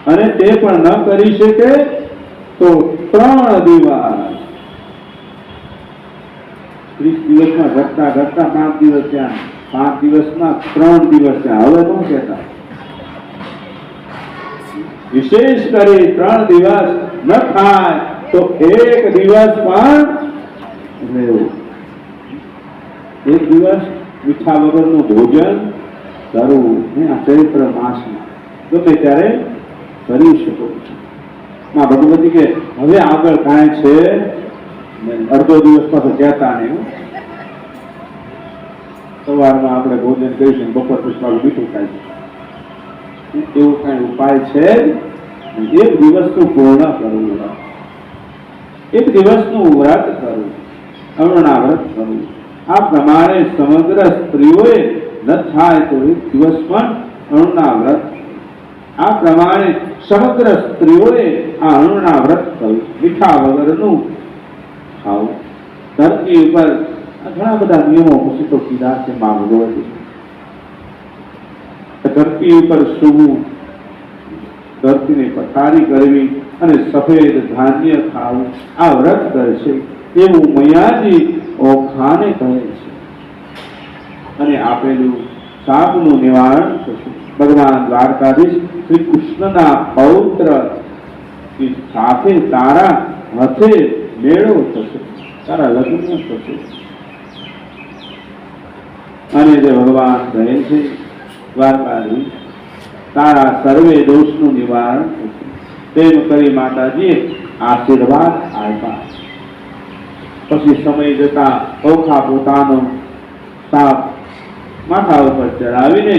અને તે પણ ન કરી શકે તો 3 દિવસ 30 દિવસમાં ઘટતા ઘટતા 5 દિવસ ત્યાં, 5 દિવસમાં 3 દિવસ ત્યાં. હવે શું કહેતા? વિશેષ કરી 3 દિવસ ન થાય તો 1 દિવસ પણ રહેવું. 1 દિવસ મીઠા વગરનું ભોજન કરવું આ ચૈત્ર માસમાં ગમે ત્યારે કરી શકો. માં ભગવતી કે હવે આગળ કાંઈ છે અડધો દિવસ પાછો કહેતા નહીં. સવારમાં આપણે ભોજન કરીશું, બપોર પછી મીઠું ખાય એવું કઈ ઉપાય છે? 1 દિવસનું પૂર્ણ કરવું, 1 દિવસનું વ્રત કરવું, અરુણા વ્રત કરવું. આ પ્રમાણે સમગ્ર સ્ત્રીઓએ ન થાય તો 1 દિવસ પણ અરુણા વ્રત. આ પ્રમાણે સમગ્ર સ્ત્રીઓએ આ અરુણા વ્રત કરવું, મીઠા વગરનું ખાવું. ધરતી ઉપર ઘણા બધા નિયમો પછી તો કીધા છે માંગવો. ધરતી ઉપર સૂવું, ધરતીને પથારી કરવી અને સફેદ ધાન્ય ખાવું આ વ્રત કરશે એવું મૈયાજી ઓખાને કહે છે. અને આપેલું શાપનું નિવારણ થશે. ભગવાન દ્વારકાધીશ શ્રી કૃષ્ણના પૌત્ર સાથે તારા હાથે મેળો થશે, તારા લગ્ન થશે. અને જે ભગવાન કહે છે દ્વારકાધીશ તારા સર્વે દોષનું નિવારણ થશે. તેમ કરી માતાજીએ આશીર્વાદ આપ્યા. પછી સમય જતા ઓખા પોતાનો સાપ માથા ઉપર ચડાવીને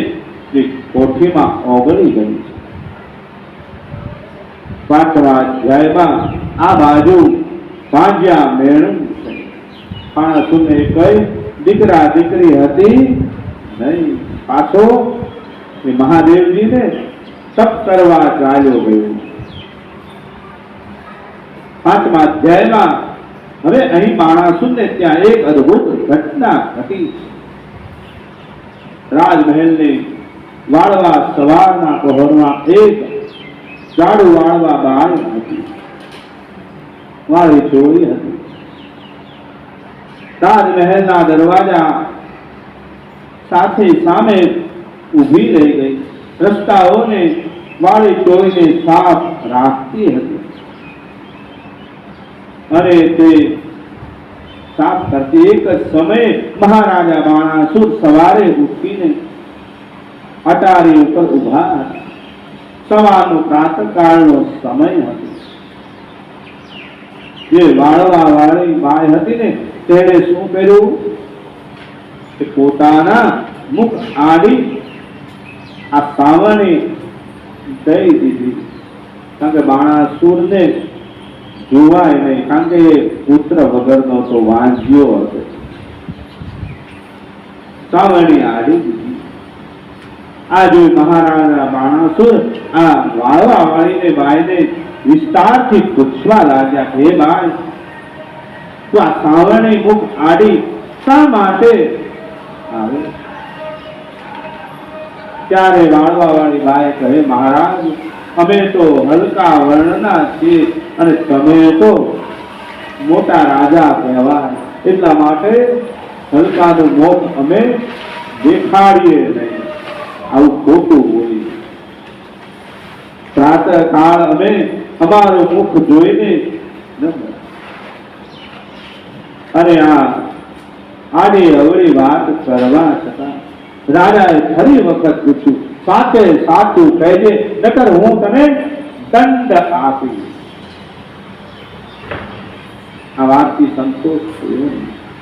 કોઠીમાં ઓગળી ગઈ છે. 5મા અધ્યાયમાં આ બાજુ ભાંજ્યા મેળું છે. માણસોને કઈ દીકરા દીકરી હતી નહીં. પાછો એ મહાદેવજીને તપ કરવા ચાલ્યો ગયો. 5મા અધ્યાયમાં હવે અહીં માણસોને ત્યાં એક અદભુત ઘટના ઘટી. રાજમહેલની વાળવા સવારના પહોરમાં એક જાડું વાળવા બાઈ હતી. વાળી ચોરી હતી. રાજમહેલના દરવાજા સાથે સામે ઊભી રહી ગઈ. રસ્તાઓને વાળી ચોરીને સાફ રાખતી હતી અને તે સાફ કરતી. એક જ સમયે મહારાજા બાણાસુર સવારે ઉઠીને અટારી ઉપર ઉભા હતા. સવારનો પ્રાતકાળનો સમય હતો. જે વાળવા વાળી બાઈ હતી ને તેણે શું કર્યું કે પોતાના મુખ આડી આ સાવરણી દઈ દીધી. કારણ કે બાણાસુરને જોવાય નહીં, કારણ કે એ પુત્ર વગરનો તો વાંજ્યો હતો. સાવરણી આડી દીધી. આ જોઈ મહારાજા બાણાસુર આ વાળવા વાળીને બાઈને વિસ્તારથી પૂછવા લાગ્યા, હે બાઈ તું આ સાવરણી મુખ આડી શા માટે આવે? ત્યારે વાળવા વાળી બાઈ કહે, મહારાજ અમે તો હલકા વર્ણના છીએ અને તમે તો મોટા રાજા કહેવાય, એટલા માટે હલકાનું મુખ અમે દેખાડીએ નહીં. આવું ખોટું બોલી. પ્રાતઃ કાળ અમે અમારું મુખ જોઈને અને આ આડી અવળી વાત કરવા છતાં રાજાએ ફરી વખત પૂછ્યું, સાચે સાચું કહેજે, નકર હું તને દંડ આપીશ. આ વાતથી સંતોષ થયો.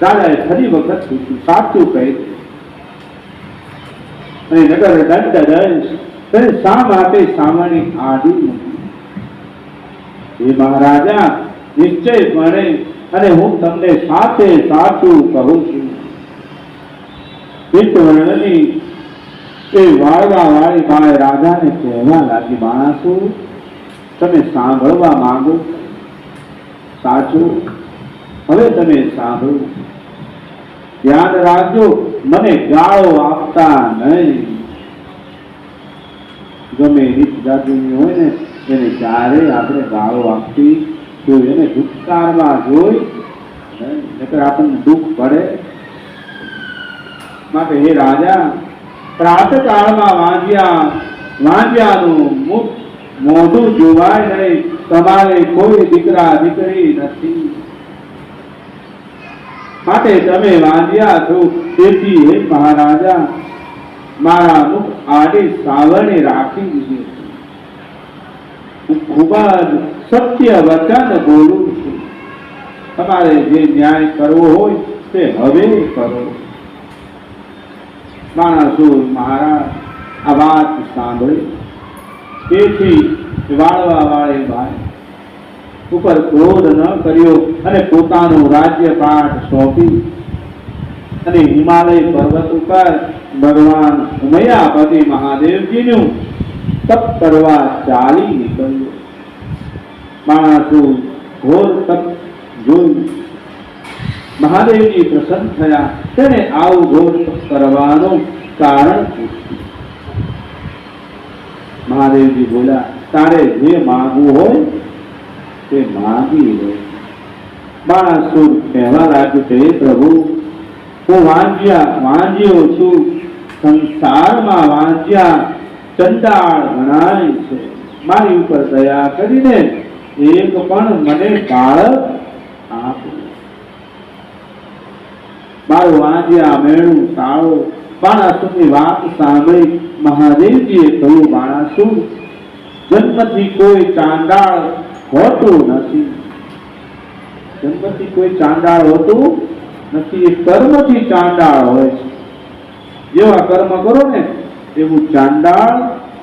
રાજાએ ફરી વખત પૂછ્યું, સાચું કહેજે અને નગર દંડ દઈશ. તેને શા માટે સામાની આડી નથી? હે મહારાજા નિશ્ચયપણે અને હું તમને સાચે સાચું કહું છું. વર્ણની એ વાળવા વાળી બાએ રાજાને કહેવા લાગી, માણસો તમે સાંભળવા માંગો? સાચું, હવે તમે સાંભળો. ધ્યાન રાખજો, મને ગાળો આપતા નહીં. ગમે રીત જાતિની હોય ને એને ક્યારે આપણે ગાળો આપતી જોઈ, એને ભૂતકાળમાં જોઈ, નકર આપણને દુઃખ પડે. માટે હે રાજા, પ્રાતકાળમાં વાંજ્યાનું મુખ મોઢું જોવાય નહીં. તમારે કોઈ દીકરા દીકરી નથી, માટે તમે વાંજ્યા છો. તેથી હે મહારાજા, મારા મુખ આડી સાવરણે રાખી દીધી. હું ખૂબ જ સત્ય વચન બોલું છું. તમારે જે ન્યાય કરવો હોય તે હવે કરો. માણસો મહારાજ આ વાત સાંભળી, તેથી વાળવા વાળે ભાઈ ઉપર ક્રોધ ન કર્યો અને પોતાનું રાજ્યપાટ સોંપી અને હિમાલય પર્વત ઉપર ભગવાન ઉમયાપતિ મહાદેવજીનું તપ કરવા ચાલી નીકળ્યો. માણસો ઘોર તપ જોઈ મહાદેવજી પ્રસન્ન થયા. તેને આવું ઘોર તપ કરવાનું કારણ પૂછ્યું. મહાદેવજી બોલ્યા, તારે જે માંગવું હોય તે માંગી લે. બાણાસુર કહેવા લાગ્યું, હે પ્રભુ, હું વાંજ્યો છું. સંસારમાં વાંજ્યા ચંડાળ ગણાય છે. મારી ઉપર દયા કરીને એક પણ મને બાળક આપો. મારું વાંજ્યા મેળું સાળો. બાણાસુરની વાત સાંભળી મહાદેવજીએ કહ્યું, બાણાસુર, જન્મથી કોઈ ચાંડાળ હોતું નથી. જન્મથી કોઈ ચાંડાળ હોતું નથી. એ કર્મથી ચાંડાળ હોય છે. જેવા કર્મ કરો ને એવું ચાંડાળ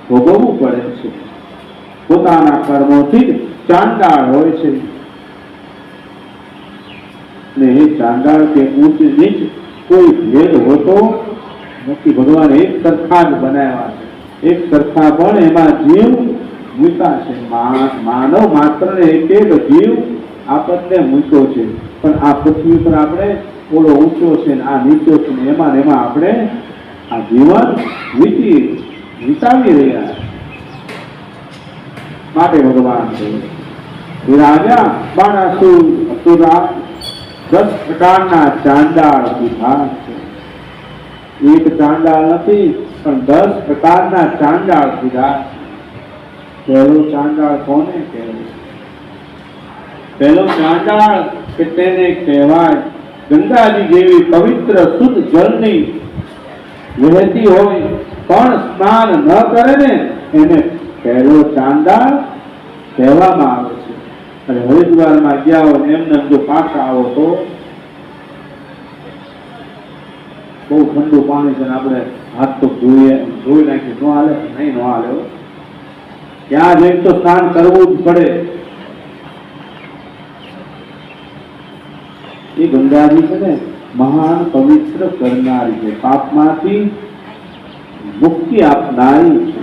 ભોગવવું પડે છે. પોતાના કર્મોથી ચાંડાળ હોય છે. ને એ ચાંડાળ કે ઊંચ નીચ કોઈ ભેદ હોતો નથી. ભગવાન એક સરખા જ બનાવ્યા છે. એક સરખા પણ એમાં જીવ મૂક્યા છે. માનવ માત્ર ને એક એક જીવ આપણને મૂક્યો છે. પણ આ પૃથ્વી પર આપણે ઓલો ઊંચો છે ને આ નીચો છે ને એમાં આપણે આ જીવન વિતાવી રહ્યા. માટે ભગવાન રાજા બાણાસુર અસુરા 10 પ્રકારના ચાંડાળ કીધા છે. એક ચાંડાળ નથી પણ 10 પ્રકારના ચાંડાળ કીધા. પહેલો ચાંડાળ કોને કહેવાય? પહેલો ચાંડાળ કે તેને કહેવાય ગંગાજી જેવી પવિત્ર શુદ્ધ જળની વહેતી હોય પણ સ્નાન ન કરે ને એને પહેલો ચાંડાળ કહેવામાં આવે છે. અને હરિદ્વારમાં ગયા હોય એમને જો પાછા આવો તો બહુ ઠંડુ પાણી છે ને આપણે હાથ તો ધોઈ નાખી ન હાલે, નહીં ન હાલે. ત્યાં જઈને તો સ્નાન કરવું જ પડે. એ ગંગાજી છે ને મહાન પવિત્ર કરનારી છે. પાપમાંથી મુક્તિ આપનારી છે.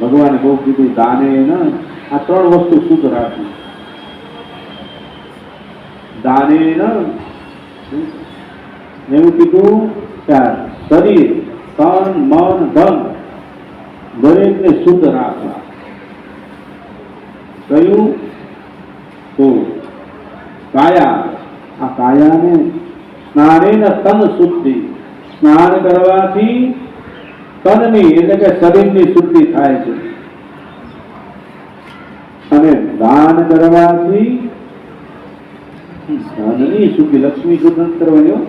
ભગવાને બહુ કીધું, દાને ન આ 3 વસ્તુ શુદ્ધ રાખી. દાને ન એવું કીધું કે શરીર, તન, મન, ધન દરેકને શુદ્ધ રાખવા. કયું? તો કાયા. આ કાયાને સ્નાને તન શુદ્ધિ. સ્નાન કરવાથી તનની એટલે કે શરીરની શુદ્ધિ થાય છે. અને દાન કરવાથી ધનની શુદ્ધિ. લક્ષ્મી શુદ્ધ કરવાની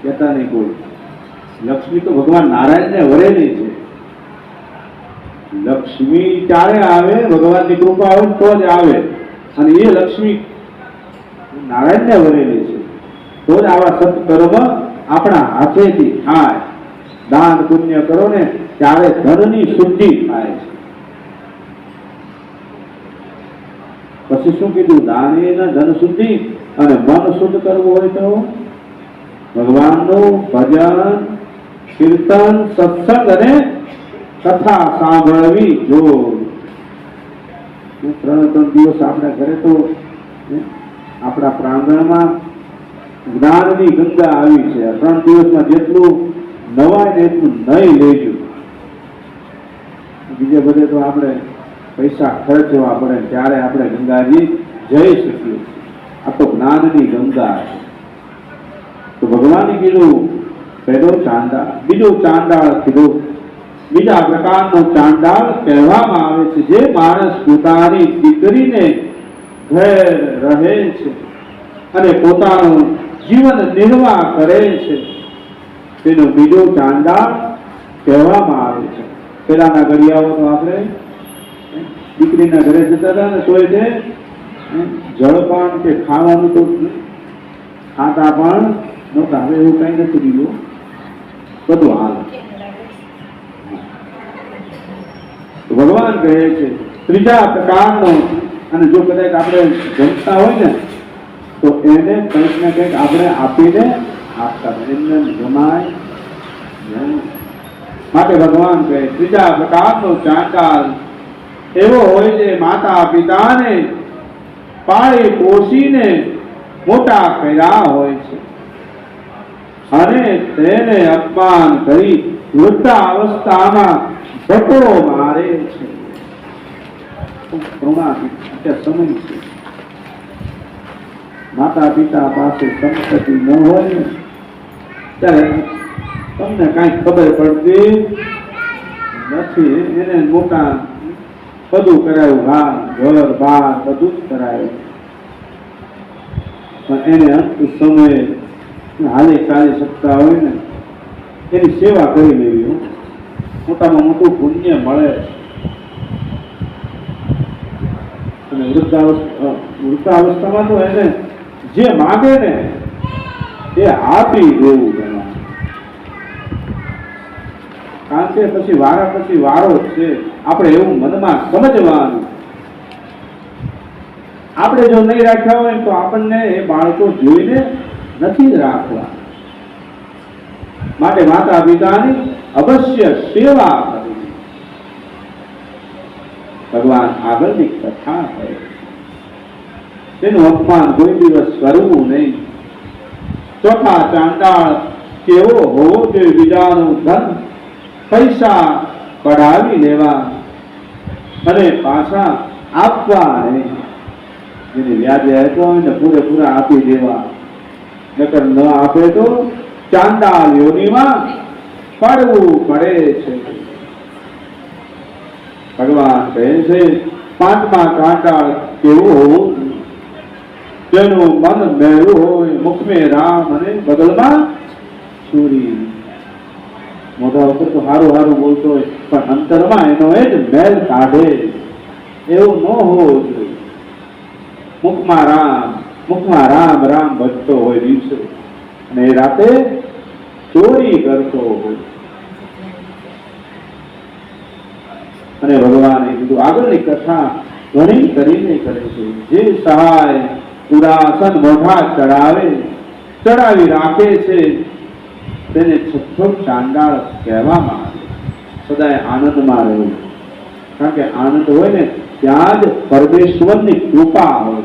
કહેતા નહીં કોઈ. લક્ષ્મી તો ભગવાન નારાયણને વરેલી છે. લક્ષ્મી ક્યારે આવે? ભગવાનની કૃપા હોય તો જ આવે. અને એ લક્ષ્મી નારાયણને વરેલી છે. તો જ આવા સત્કર્મ આપણા હાથેથી થાય. દાન પુણ્ય કરો ને ત્યારે ધનની શુદ્ધિ થાય છે. પછી શું કીધું? દાને ધન શુદ્ધિ. અને મન શુદ્ધ કરવું હોય તો ભગવાનનું ભજન, કીર્તન, સત્સંગ અને કથા સાંભળવી જો. 3 દિવસ આપણા ઘરે તો આપણા પ્રાંગણમાં જ્ઞાનની ગંગા આવી છે. 3 દિવસમાં જેટલું નવાય ને એટલું નહીં લેજો. બીજે બધે તો આપણે પૈસા ખર્ચવા પડે ત્યારે આપણે ગંગાજી જઈ શકીએ. આ તો જ્ઞાનની ગંગા છે. તો ભગવાને કીધું પહેલો ચાંડાળ, બીજો ચાંડાળ કીધું બીજા પ્રકારનો ચાંડાળ કહેવામાં આવે છે જે માણસ પોતાની દીકરીને ઘેર રહે છે અને પોતાનું જીવન નિર્વાહ કરે છે તેનો બીજો ચાંડાળ કહેવામાં આવે છે. પેલાના ઘડિયાળો તો આપણે દીકરીના ઘરે જતા હતા ને તોય તે જળપાન કે ખાવાનું તો ખાતા પણ નહોતા. હવે એવું કઈ નથી રહ્યું, બધું હાલ. ભગવાન કહે છે ત્રીજા પ્રકારનો, અને જો કદાચ આપણે જમતા હોય ને તો એને કંઈક ને કંઈક આપણે આપીને આપતા, એમને જમાય નહીં. માટે ભગવાન કહે ત્રીજા પ્રકારનો ચાંડાળ એવો હોય છે માતા પિતાને પાળી પોષીને મોટા કર્યા હોય છે અને તેને અપમાન કરી વૃદ્ધાવસ્થામાં ધક્કો મારે છે. સમય છે, માતા પિતા પાસે સંપત્તિ ન હોય ને ત્યારે તમને કઈ ખબર પડતી નથી. એને મોટા બધું કરાયું, ઘર બાર બધું જ કરાયું, પણ એને અંત સમયે હાલી ચાલી શકતા હોય ને એની સેવા કરી લેવી. મોટામાં મોટું પુણ્ય મળે. અને વૃદ્ધાવસ્થામાં તો એને જે માગે ને એ આપી દેવું. કારણ કે પછી વારો છે. આપણે એવું મનમાં સમજવાનું. આપણે જો નહીં રાખ્યા હોય તો આપણને એ બાળકો જોઈને નથી રાખવા. માટે માતા પિતાની અવશ્ય સેવા કરવી. ભગવાન આગળની કથા કહે તેનું અપમાન કોઈ દિવસ કરવું નહીં. ચોથા ચાંડાળ કેવો હોવો જોઈએ? બીજાનું ધન પૈસા કઢાવી લેવા અને પાછા આપવા નહીં. જેને વ્યાજે આપ્યો હોય ને પૂરેપૂરા આપી દેવા, નકર ન આપે તો ચાંડાળ યોનિમાં પડવું પડે છે. ભગવાન કહે છે પાંચમા ચાંડાળ કેવું હોવું? જેનું મન મેળું હોય, મુખમે રામ અને બગલમાં સુરી. મોઢા ઉપર તો હારું બોલતો હોય પણ અંતરમાં એનો એ જ મેલ કાઢે. એવું ન હોવું જોઈએ. મુખમાં રામ રામ ભજતો હોય દિવસે અને એ રાતે ચોરી કરતો હોય. અને ભગવાને કીધું આગળની કથા ઘણી કરીને કરે છે. જે સહાય ઉદાસન મોઢા ચડાવી રાખે છે તેને છઠ્ઠો ચાંડાળ કહેવામાં આવે. સદાય આનંદમાં રહેવું. કારણ કે આનંદ હોય ને ત્યાં જ પરમેશ્વરની કૃપા હોય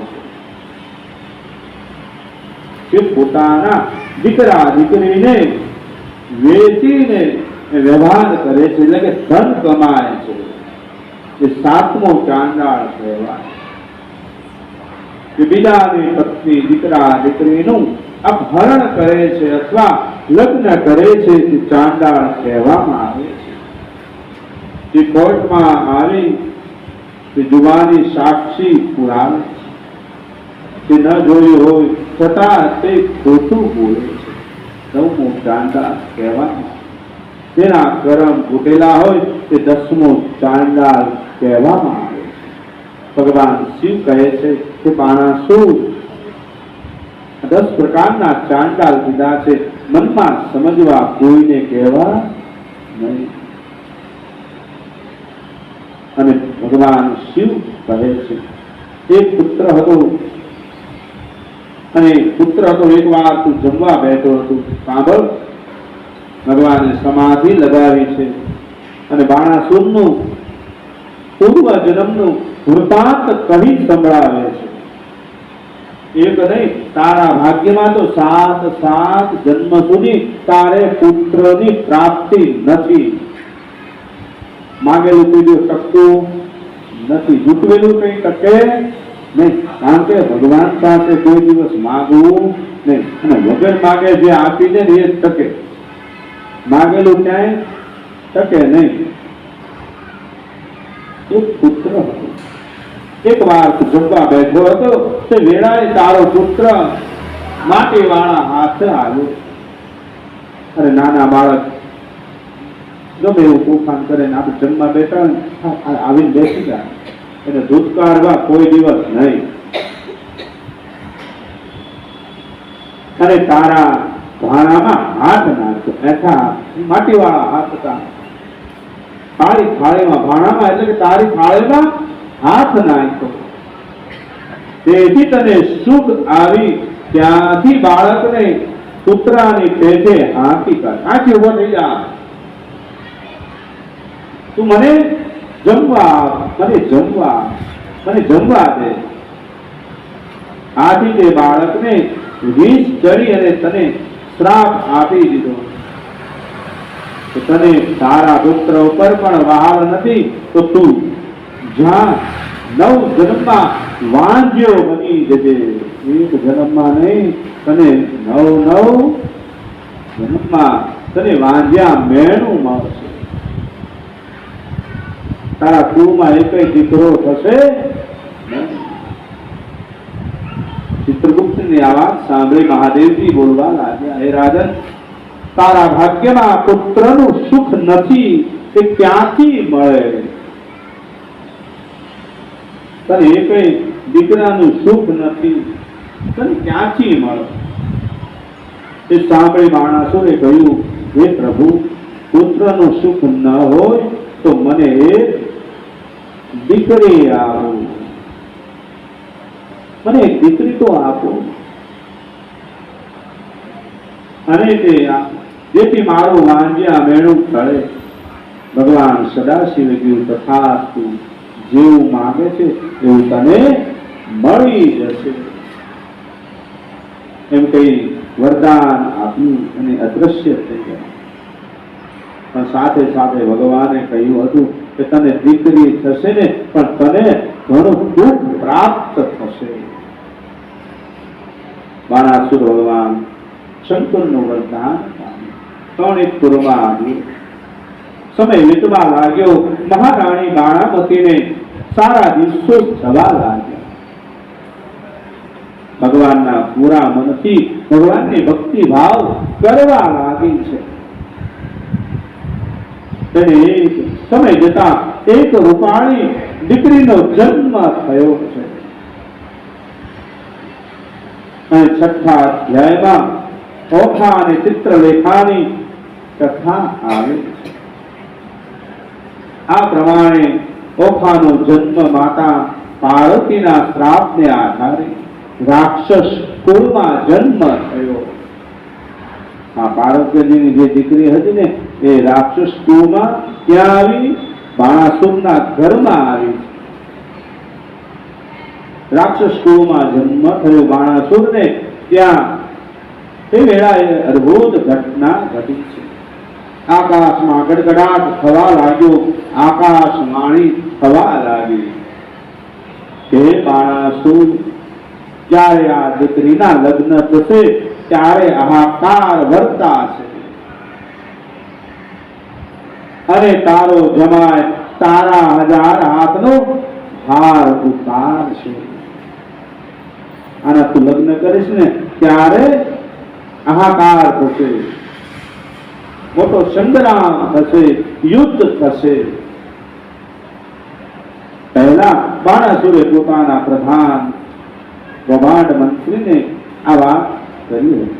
છે. પોતાના દીકરા દીકરીને વેચીને વ્યવહાર કરે છે, એટલે કે ધન કમાય છે. એ સાતમો ચાંડાળ કહેવાય. કે બીજાની પત્ની દીકરા દીકરીનું અપહરણ કરે છે અથવા લગ્ન કરે છે તે ચાંડાળ કહેવામાં આવે છે. જે કોર્ટમાં આવી તે જુબાની સાક્ષી પુરાવે છે. ન જોયું હોય છતાં તે ખોટું બોલે છે. નવમો ચાંડાળ કહેવામાં. તેના કરમ ઘૂટેલા હોય તે દસમો ચાંડાળ કહેવામાં આવે છે. ભગવાન શિવ કહે છે કે બાણાસુર 10 પ્રકારના ચાંડાળ કીધા છે. મનમાં સમજવા કોઈને કહેવા નહીં. અને ભગવાન શિવ કહે છે એક પુત્ર હતો અને પુત્ર હતો એક વાર તું જમવા બેઠો હતો. સાંભળ, ભગવાને સમાધિ લગાવી છે અને બાણાસુરનું પૂર્વ જન્મનું વૃતાંત કહી સંભળાવે છે. એક નહીં, તારા ભાગ્યમાં તો 7 જન્મ સુધી તારે પુત્રની પ્રાપ્તિ નથી. માગેલું પીડ્યું ટકતું નથી. જૂટવેલું કંઈ ટકે નહીં, કારણ કે ભગવાન પાસે કોઈ દિવસ માગવું નહીં, અને વગર માગે જે આપી દે ને એ જ ટકે. માગેલું ક્યાંય ટકે નહીં. એક પુત્ર હતો. એક વાર જમવા બેઠો હતો તે વેળાએ તારો પુત્ર માટીવાળા હાથ આવ્યો. અરે નાના બાળક ગમે એવું તોફાન કરે ને આપણે જમવા બેઠા આવીને બેસી જાય, એને ધૂતકારવા કોઈ દિવસ નહીં. અને તારા ભાણામાં હાથ નાખ્યો. એઠા માટીવાળા હાથ હતા. તારી થાળીમાં, ભાણામાં એટલે કે તારી થાળીમાં હાથ નાખ્યો. તેથી તને સુખ આવી. ત્યાંથી બાળકને કૂતરાની પેટે હાંકી કાઢ. આંખી ઉભો થઈ જા. તું મને જમવા દે. આથી તે બાળકને વિષ ચડી અને તને શ્રાપ આપી દીધો. તને તારા પુત્ર ઉપર પણ વહાલ નથી, તો તું જા 9 જન્મમાં વાંજ્યો બની જજે. એક જન્મમાં નહીં, તને 9 જન્મમાં તને વાંજ્યા મેણું મળશે. તારા કુળમાં એકય દીકરો થશે. ચિત્રગુપ્તની આ વાત સાંભળી મહાદેવજી બોલવા લાગ્યા, હે રાજન, તારા ભાગ્યમાં પુત્રનું સુખ નથી, તે ક્યાંથી મળે? તને એકય દીકરાનું સુખ નથી, તને ક્યાંથી મળે? એ સાંભળી બાણાસુરે કહ્યું, હે પ્રભુ, પુત્રનું સુખ ન હોય તો મને એક દીકરી આપો. મને એક દીકરી તો આપો. અને તે જેથી મારું વાંજ્યા મેળું ટળે. ભગવાન સદાશિવે કહ્યું, તથાસ્તુ, જેવું માગે છે એવું તને મળી જશે. એમ કહી વરદાન આપ્યું અને અદ્રશ્ય થઈ ગયા. પણ સાથે સાથે ભગવાને કહ્યું હતું કે તને દીકરી થશે ને, પણ તને ઘણું દુઃખ પ્રાપ્ત થશે. બાણાસુર ભગવાન શંકરનું વરદાન શોણિતપુરમાં આવ્યું. સમય વીતવા લાગ્યો. મહારાણી બાણામતીને સારા દિવસો થવા લાગ્યા. ભગવાનના પૂરા મનથી ભગવાનની ભક્તિ ભાવ કરવા લાગી છે. તેને એક સમય જતા એક રૂપાળી દીકરીનો જન્મ થયો છે. અને 6થા અધ્યાયમાં ઓખા અને ચિત્રલેખાની કથા આવે છે. આ પ્રમાણે ઓખાનો જન્મ માતા પાર્વતીના શ્રાપને આધારે રાક્ષસ કુળમાં જન્મ થયો. આ પાર્વતીની જે દીકરી હતી ને, એ રાક્ષસ કુળમાં ક્યાં આવી? બાણાસુરના ઘરમાં આવી. રાક્ષસ કુળમાં જન્મ થયો બાણાસુરને. ત્યાં તે વેળાએ અદ્ભુત ઘટના ઘટી છે. આકાશમાં ગડગડાટ થવા લાગ્યો. આકાશવાણી થવા લાગી, હે બાણાસુર, જ્યારે આ દીકરીના લગ્ન થશે ત્યારે હાહાકાર વર્તાશે. અને તારો જમાય તારા 1000 હાથનો હાર ઉતારશે. આના તું લગ્ન કરીશ ને ત્યારે હાહાકાર થશે, મોટો સંગ્રામ થશે, યુદ્ધ થશે. પહેલા બાણાસુરે પોતાના પ્રધાન બ્રહ્માંડ મંત્રીને આ વાત કરી હતી.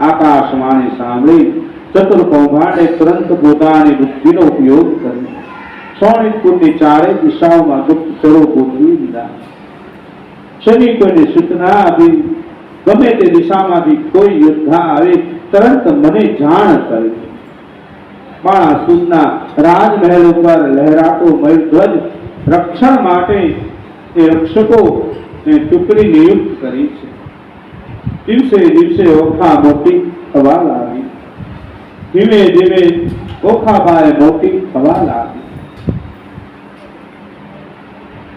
આકાશવાણી સાંભળી ચતુર્કૌભાંડે તુરંત પોતાની બુદ્ધિનો ઉપયોગ કર્યો. શોણિતપુરની 4 દિશાઓમાં ગુપ્તચરો ગોઠવી દીધા. સૈનિકોને સૂચના આપી, ગમે તે દિશામાંથી કોઈ યોદ્ધા આવે તરત મને જાણ કરજો. બાણાસુરના રાજમહેલ ઉપર લહેરાતો મયુરધ્વજ રક્ષણ માટે એ રક્ષકો ટુકડી નિયુક્ત કરી છે. દિવસે દિવસે ઓખા મોટી થવા લાગી. ધીમે ધીમે ઓખાભાઈ મોટી થવા લાગી.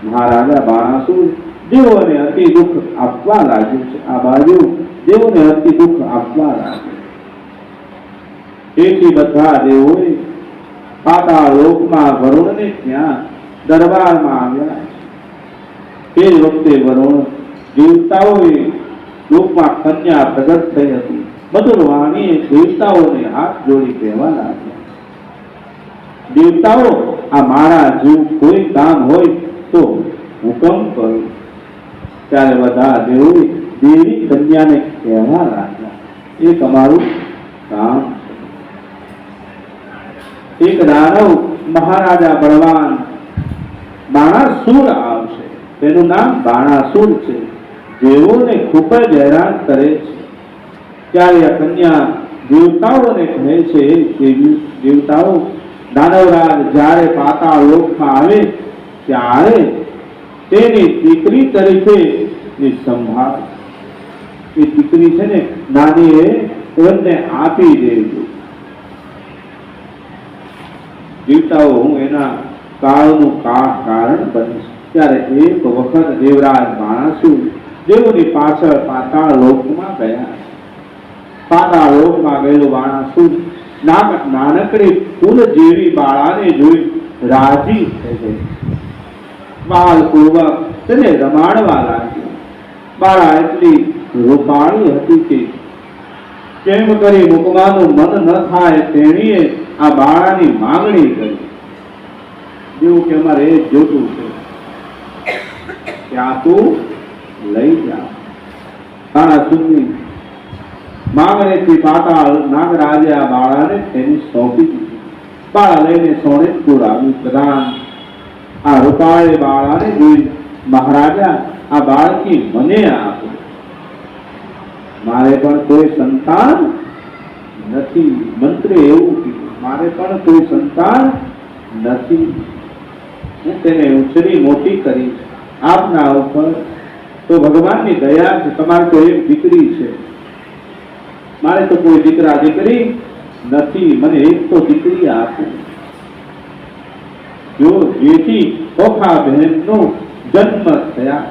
મહારાજા બાણાસુર દેવોને અતિ દુઃખ આપવા લાગ્યું છે. આ બાજુ દેવોને અતિ દુઃખ આપવા લાગ્યું. તેથી બધા દેવોએ પાતાળ લોકમાં વરુણને ત્યાં દરબારમાં આવ્યા. તે જ વખતે વરુણ દેવતાઓએ લોકમાં કન્યા પ્રગટ થઈ હતી. મધુર વાણીએ દેવતાઓને હાથ જોડી કહેવા લાગ્યા, દેવતાઓ, આ મારા જીવ કોઈ કામ હોય તો હુકમ કરો. ત્યારે બધા દેવોએ દેવી કન્યાને કહેવા લાગ્યા, એક અમારું કામ છે. એક દાનવ મહારાજા બળવાન બાણાસુર આવશે. તેનું નામ બાણાસુર છે. દેવોને ખૂબ જ હેરાન કરે છે. ત્યારે આ કન્યા દેવતાઓને કહે છે, દેવતાઓ, દાનવરાજ જ્યારે પાતાળ લોકમાં આવે ત્યારે તેની દીકરી તરીકે સંભાળ. એ દીકરી છે ને નાની, એમને આપી દેજો. દેવતાઓ, હું એના કાળનું કારણ બનીશ. ત્યારે એક વખત દેવરાજ બાણાસુર દેવોની પાછળ પાતાળ લોકમાં ગયા. પાતાળ લોકમાં ગયેલો બાણાસુર નાનકડી ફૂલ જેવી બાળાને જોઈ રાજી થઈ ગઈ. બાળપૂર્વક તેને રમાડવા લાગ્યો. બાળા એટલી રૂપાળી હતી કે કેમ કરી મૂકવાનું મન ન થાય તેણીએ આ બાળાની માંગણી કરી. જેવું કે અમારે એ જોતું છે, ત્યાં તું લઈ જા. બાણાસુરની માંગણીથી પાતાળ નાગરાજે આ બાળાને તેની સોંપી દીધી. બાળા લઈને સોનેતપુર આવ્યું. પ્રધાન આ રૂપાળે બાળાને જોઈ, મહારાજા, આ બાળકી મને આપો, મારે પણ કોઈ સંતાન નથી. મંત્રી એવું કીધું, મારે પણ કોઈ સંતાન નથી. હું તેને ઉછરી મોટી કરી આપના ઉપર તો ભગવાનની દયા છે. તમારે તો એક દીકરી છે, મારે તો કોઈ દીકરા દીકરી નથી. મને એક તો દીકરી આપો. જો જેથી ઓખા બહેનનો જન્મ થયા,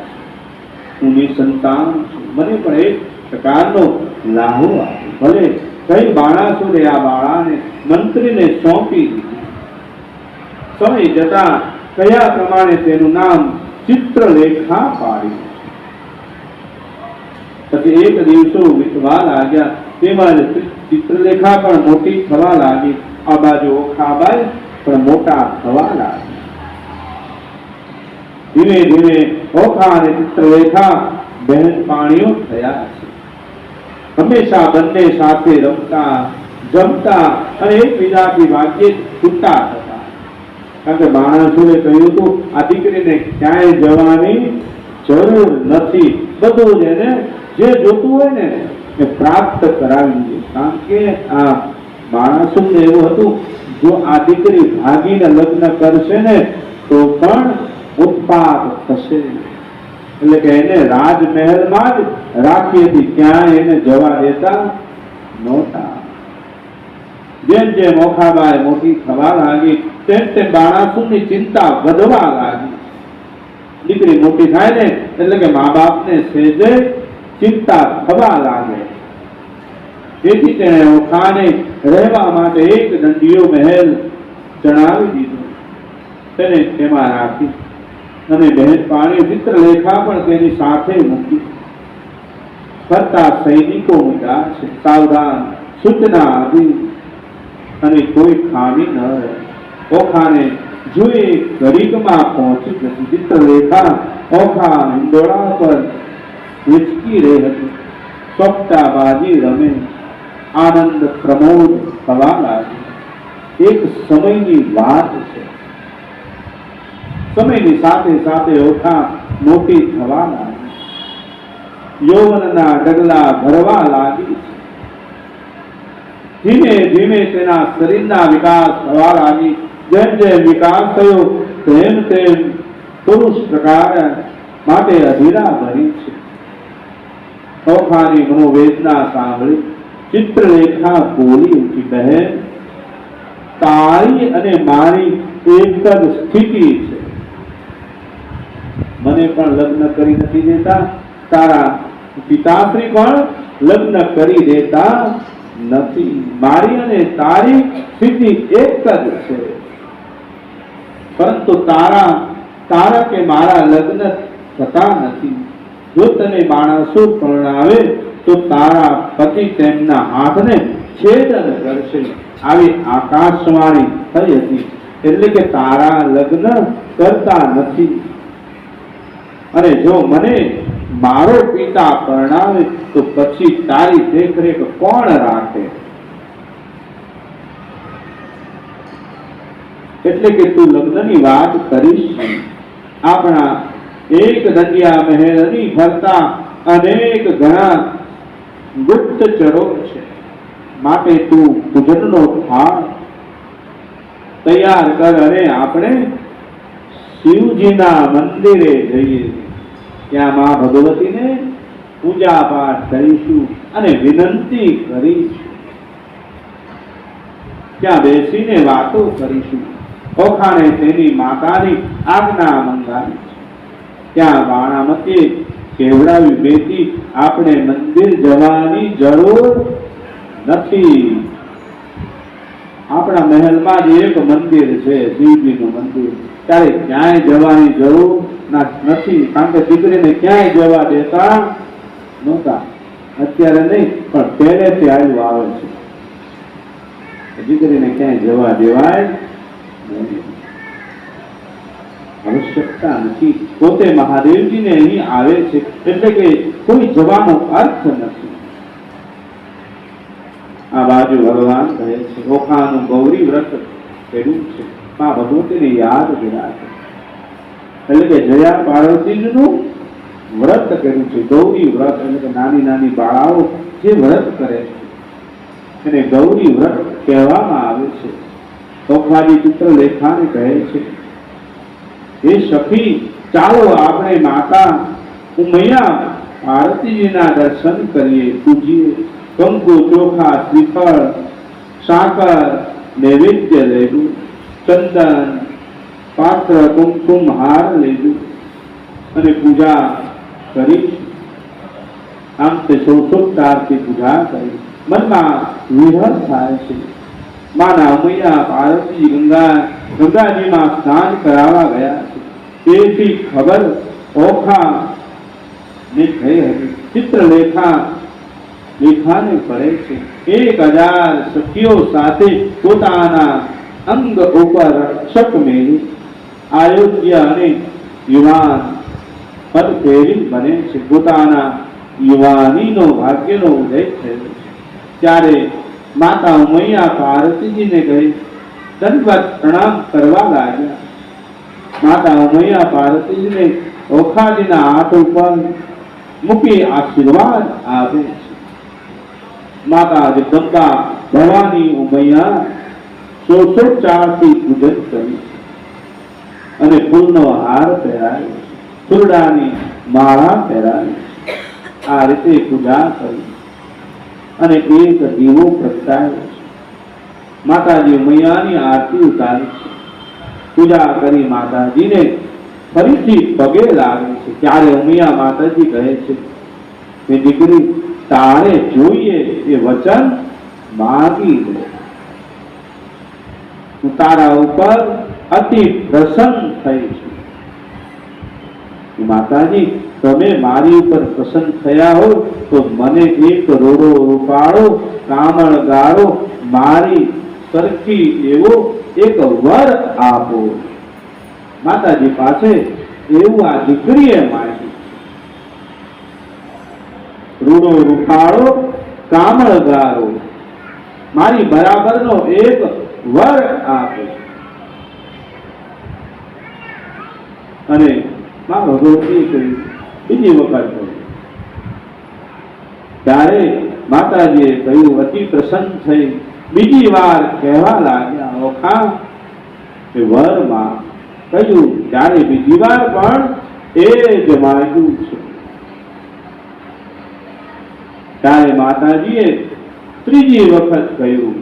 હું નિસંતાન છું, મને પણ એક પ્રકારનો લાહો આપો. ભલે કઈ બાણાસુરે આ બાળાને મંત્રીને સોંપી દીધી. સમય જતા કયા પ્રમાણે તેનું નામ ચિત્રલેખા પાડ્યું. પછી એક દિવસો વીતવા લાગ્યા. તેમાં ચિત્રલેખા પણ મોટી થવા લાગી. આ બાજુ ઓખાબાઈ પણ મોટા થવા લાગ્યા. ધીમે ધીમે ઓખા અને ચિત્રલેખા બહેન પાણીઓ થયા છે. હંમેશા બંને સાથે રમતા, જમતા અને એકબીજાથી વાતચીત છૂટા થતા. કારણ કે બાણાસુરે કહ્યું હતું, આ દીકરીને ક્યાંય જવાની જરૂર નથી, બધું જ એને જે જોતું હોય ને એ પ્રાપ્ત કરાવી દે. કારણ કે આ બાણાસુરને એવું હતું, જો આ દીકરી ભાગીને લગ્ન કરશે ને તો પણ ઉત્પાત થશે. એટલે કે એને રાજમહેલમાં જ રાખી હતી, ક્યાંય એને જવા દેતા નહોતા. જેમ જેમ ઓખાબાઈ મોટી થવા લાગી તેમ તેમ બાણાસુરની ચિંતા વધવા લાગી. દીકરી મોટી થાય ને એટલે કે મા બાપને સેજે ચિંતા થવા લાગે. તેથી તેણે ઓખાને રહેવા માટે એક દંડિયો મહેલ જણાવી દીધો. તેને તેમાં રાખી અને બહેન પાણી ચિત્રલેખા પણ તેની સાથે મૂકી. ફરતા સૈનિકો મૂક્યા છે, સાવધાન સૂચના આપી અને કોઈ ખામી ન રહે. ઓખાને જોઈ ઘડીકમાં પહોંચી હતી. ચિત્રલેખા ઓખા હિંડોળા પર હિચકી રહી હતી. સોપટા બાજી રમે, આનંદ પ્રમોદ થવા લાગી. એક સમયની વાત છે. સમયની સાથે સાથે ઓખા મોટી થવા લાગી. યૌવનના ડગલા ભરવા લાગી. ધીમે ધીમે તેના શરીરના વિકાસ થવા લાગી. જેમ જેમ વિકાસ થયો તેમ તેમ પુરુષ પ્રકાર માટે અધીરા બની છે. ઓખાની મનોવેદના સાંભળી ચિત્રલેખા બોલી ઉઠી, બહેન, તારી અને મારી એક જ સ્થિતિ છે. મને પણ લગ્ન કરી નથી દેતા, તારા પિતાશ્રી પણ લગ્ન કરી દેતા નથી. મારી અને તારી સ્થિતિ એક જ છે, પરંતુ તારા કે મારા લગ્ન થતા નથી. જો તને માણસો પરણાવે તો તારા પતિ તેમના હાથને છેદન કરશે. આવી આકાશવાણી થઈ હતી. એટલે કે તારા લગ્ન કરતા નથી, અને જો મને મારો પિતા પરણાવે તો પછી તારી દેખરેખ કોણ રાખે? એટલે કે તું લગ્નની વાત કરીશ. આપણા એક દંડિયા મહેલની ફરતા અનેક ઘણા ગુપ્તચરો છે, માટે તું પૂજનનો થાળ તૈયાર કર અને આપણે શિવજીના મંદિરે જઈએ. ત્યાં મા ભગવતીને પૂજા પાઠ કરીશું અને વિનંતી કરીશું. ત્યાં બેસીને વાતો કરીશું. ઓખાણે તેની માતાની આજ્ઞા મંગાવી. ત્યાં બાણામતીએ કેવડાવી બેટી, આપણે મંદિર જવાની જરૂર નથી. આપણા મહેલમાં જ એક મંદિર છે, શિવજીનું મંદિર. ત્યારે ક્યાંય જવાની જરૂર નથી, કારણ કે દીકરીને ક્યાંય જવા દેતા નહોતા. અત્યારે નહીં, પણ પહેલેથી આવ્યું આવે છે, દીકરીને ક્યાંય જવા દેવાય નહીં, આવશ્યકતા નથી. પોતે મહાદેવજીને અહીં આવે છે, એટલે કે કોઈ જવાનો અર્થ નથી. આ બાજુ ભગવાન કહે છે, ઓખાનું ગૌરી વ્રત કર્યું છે, મા ભગવતીને યાદ કર્યા છે. એટલે કે જયા પાર્વતીજીનું વ્રત કર્યું છે. ગૌરી વ્રત એટલે કે નાની નાની બાળાઓ જે વ્રત કરે છે એને ગૌરી વ્રત કહેવામાં આવે છે. ઓખાજી ચિત્રલેખાને કહે છે, એ સખી, ચાલો આપણે માતા ઉમૈયા પાર્વતીજીના દર્શન કરીએ, પૂજીએ. કંકુ, ચોખા, શ્રીફળ, સાકર, નૈવેદ્ય લેવું, ચંદન, પાત્ર, કુમકુમ, હાર લેવું અને પૂજા કરી. આમ તે સોળસોટારથી પૂજા કરી. મનમાં વિહર થાય છે. માના ઉમૈયા પાર્વતી ગંગાજીમાં સ્નાન કરાવવા ગયા છે. તેથી ખબર ઓખા ને થઈ હતી. ચિત્રલેખાને પડે છે. 1000 સખીઓ સાથે પોતાના અંગ ઉપર રક્ષક મેળવી અયોધ્યા અને યુવાન પદ ફેરી બને છે. પોતાના યુવાનીનો ભાગ્યનો ઉદય થયો છે. ત્યારે માતા ઉમૈયા પાર્વતીજીને કહી દંડવત પ્રણામ કરવા લાગ્યા. માતા ઉમૈયા પાર્વતીજીને ઓખાજીના હાથ ઉપર મૂકી આશીર્વાદ આપે છે. માતા જગદંબા ભવાની ઉમૈયા 104થી પૂજન કરી અને ફૂલનો હાર પહેરાયો, ફૂલડાની માળા પહેરાવી. આ રીતે પૂજા કરી અને એક દીવો પ્રગટાયો છે. માતાજી ઉમૈયાની આરતી ઉતારી છે. પૂજા કરી માતાજીને ફરીથી પગે લાગે છે. ત્યારે ઉમૈયા માતાજી કહે છે કે દીકરી, તારે જોઈએ એ વચન માગી લે. હું તારા ઉપર અતિ પ્રસન્ન થઈ છું. માતાજી, તમે મારી ઉપર પ્રસન્ન થયા હો તો મને એક રોડો રૂપાળો કામળ ગાળો મારી સરખી એવો એક વર આપો. માતાજી પાસે એવું આ દીકરીએ માંગ્યું. રૂડો રૂપાળો કામળ ગાળો મારી બરાબરનો એક વર આપો. અને મા ભગવતી કહ્યું બીજી વખત. ત્યારે માતાજીએ કહ્યું, અતિ પ્રસન્ન થઈ બીજી વાર કહેવા લાગ્યા, ઓખા એ વર માં કહ્યું. ત્યારે બીજી વાર પણ એ જ માગ્યું છે. ત્યારે માતાજીએ ત્રીજી વખત કહ્યું.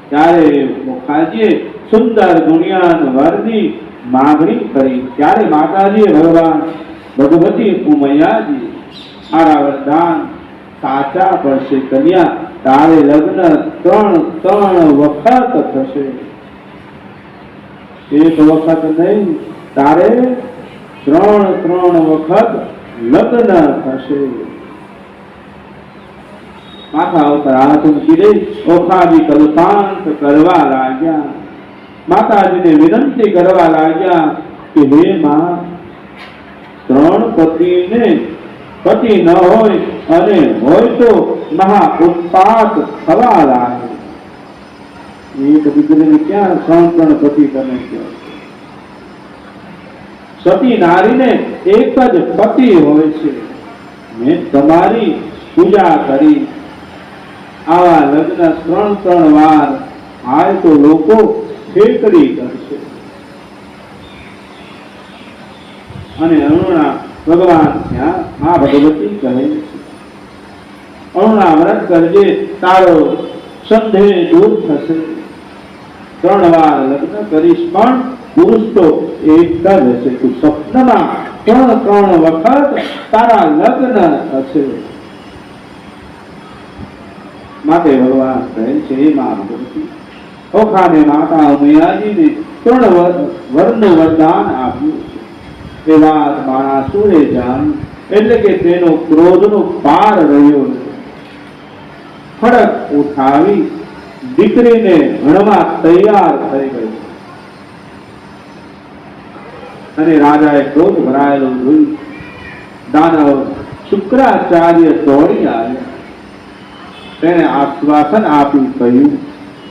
ત્યારે ઓખાજીએ સુંદર ગુણિયાન વરની માગણી કરી ત્યારે માતાજીએ ભગવાન ભગવતી ઉમૈયાજી આરા વરદાન સાચા પડશે કન્યા તારે લગ્ન 3 વખત થશે, એક વખત નહીં તારે 3 વખત લગ્ન થશે। માથા ઉપર હાથ મૂકી દે ઓખાજી કલ્પાંત કરવા લાગ્યા, માતાજીને વિનંતી કરવા લાગ્યા કે હે માં 3 પતિને પતિ ન હોય અને હોય તો મહા ઉત્પાત થવા લાગે। એક દીકરીને ક્યાં 3 પતિ તમે કહો? સતી નારીને એક જ પતિ હોય છે। મેં તમારી પૂજા કરી, આવા લગ્ન 3 વાર થાય તો લોકો ઠેકડી કરશે। અને અરુણા ભગવાન ત્યાં આ ભગવતી કહે છે અરુણા વ્રત કરજે તારો સંદેહ દૂર થશે। 3 વાર લગ્ન કરીશ પણ પુરુષ તો એક જ હશે, તું સ્વપ્નમાં 3 વખત તારા લગ્ન થશે। માટે ભગવાન કહે છે એ માં ભગવતી ઓખાને માતા ઉમૈયાજીને 3 વરનું વરદાન આપ્યું છે। એ વાત બાણાસુરે જાણી એટલે કે તેનો ક્રોધનો પાર રહ્યો નથી। ખડક ઉઠાવી દીકરીને ભણવા તૈયાર થઈ ગઈ અને રાજાએ ક્રોધ ભરાયેલો જોઈ દાનવ શુક્રાચાર્ય દોડી આવ્યા। તેને આશ્વાસન આપી કહ્યું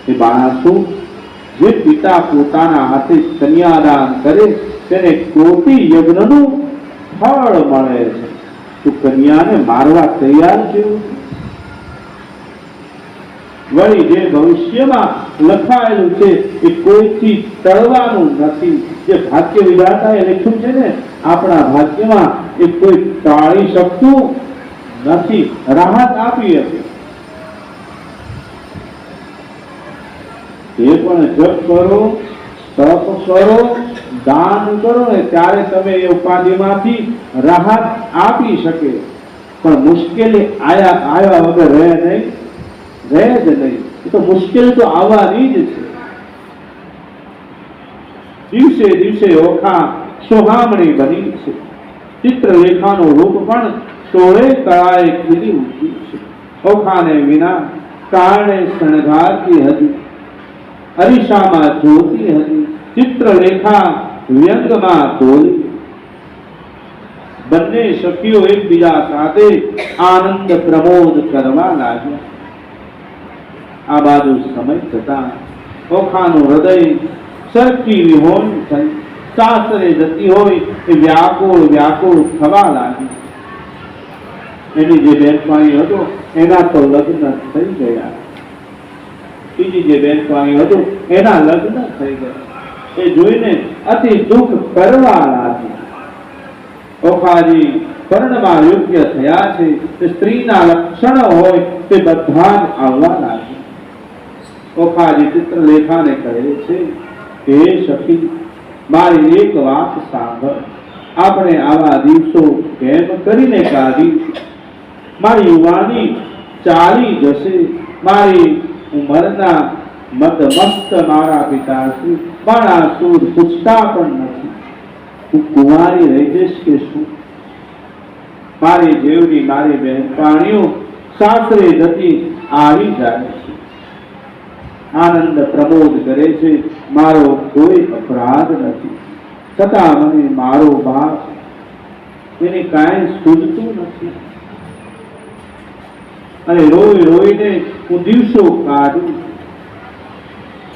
કે બાણાસુર જે પિતા પોતાના હાથે કન્યાદાન કરે તેને કોટી યજ્ઞનું ફળ મળે છે, તું કન્યાને મારવા તૈયાર છે? વળી જે ભવિષ્યમાં લખાયેલું છે એ કોઈથી ટળવાનું નથી। જે ભાગ્ય વિધાતાએ લખ્યું છે ને આપણા ભાગ્યમાં એ કોઈ ટાળી શકતું નથી। રાહત આપી હતી એ પણ જપ કરો, તપ કરો, દાન કરો ને ત્યારે તમે એ ઉપાધિમાંથી રાહત આપી શકે। પણ મુશ્કેલી આવ્યા વગર રહે નહીં, રહે જ નહીં। એ તો મુશ્કેલી તો આવવાની જ છે। દિવસે દિવસે ઓખા સોહામણી બની છે। ચિત્રલેખાનું રૂપ પણ 16 કળાએ ખીલી ઉઠ્યું છે। ઓખાને વિના કારણે શણગારતી હતી, અરીસામાં જોતી હતી, ચિત્રલેખા વ્યંગમાં તોલી। બંને સખીઓ એકબીજા સાથે આનંદ પ્રમોદ કરવા લાગ્યા। આ બાજુ સમય થતા ઓખાનું હૃદય સરકી વિહોણ થઈ, સાસરે જતી હોય એ વ્યાકુળ વ્યાકુળ થવા લાગી। એની જે બેનપાણી હતો એના તો લગ્ન થઈ ગયા, બીજી જે બેનપાણી હતું એના લગ્ન થઈ ગયા। એ જોઈને અતિ દુઃખ કરવા લાગી। ઓખાજી પરણમાં યોગ્ય થયા છે, તે સ્ત્રીના લક્ષણ હોય તે બધા જ આવવા લાગ્યા। ઓખાજી ચિત્રલેખાને કહે છે હે સખી મારી એક વાત સાંભળ, આપણે આવા દિવસો કેમ કરીને કાઢી? મારી યુવાની ચાલી જશે, મારી ઉંમરના મદમસ્ત મારા પિતાશ્રી બાણાસુર પૂછતા પણ નથી, હું કુંવારી રહી જઈશ કે શું? મારી જેવડી મારી બહેનપાણીઓ સાસરે જતી આવી જાય છે, આનંદ પ્રમોદ કરે છે, મારો કોઈ અપરાધ નથી, છતાં મને મારો બાપ એને કાંઈ સૂઝતું નથી અને રોઈ રોઈને હું દિવસો કાઢું।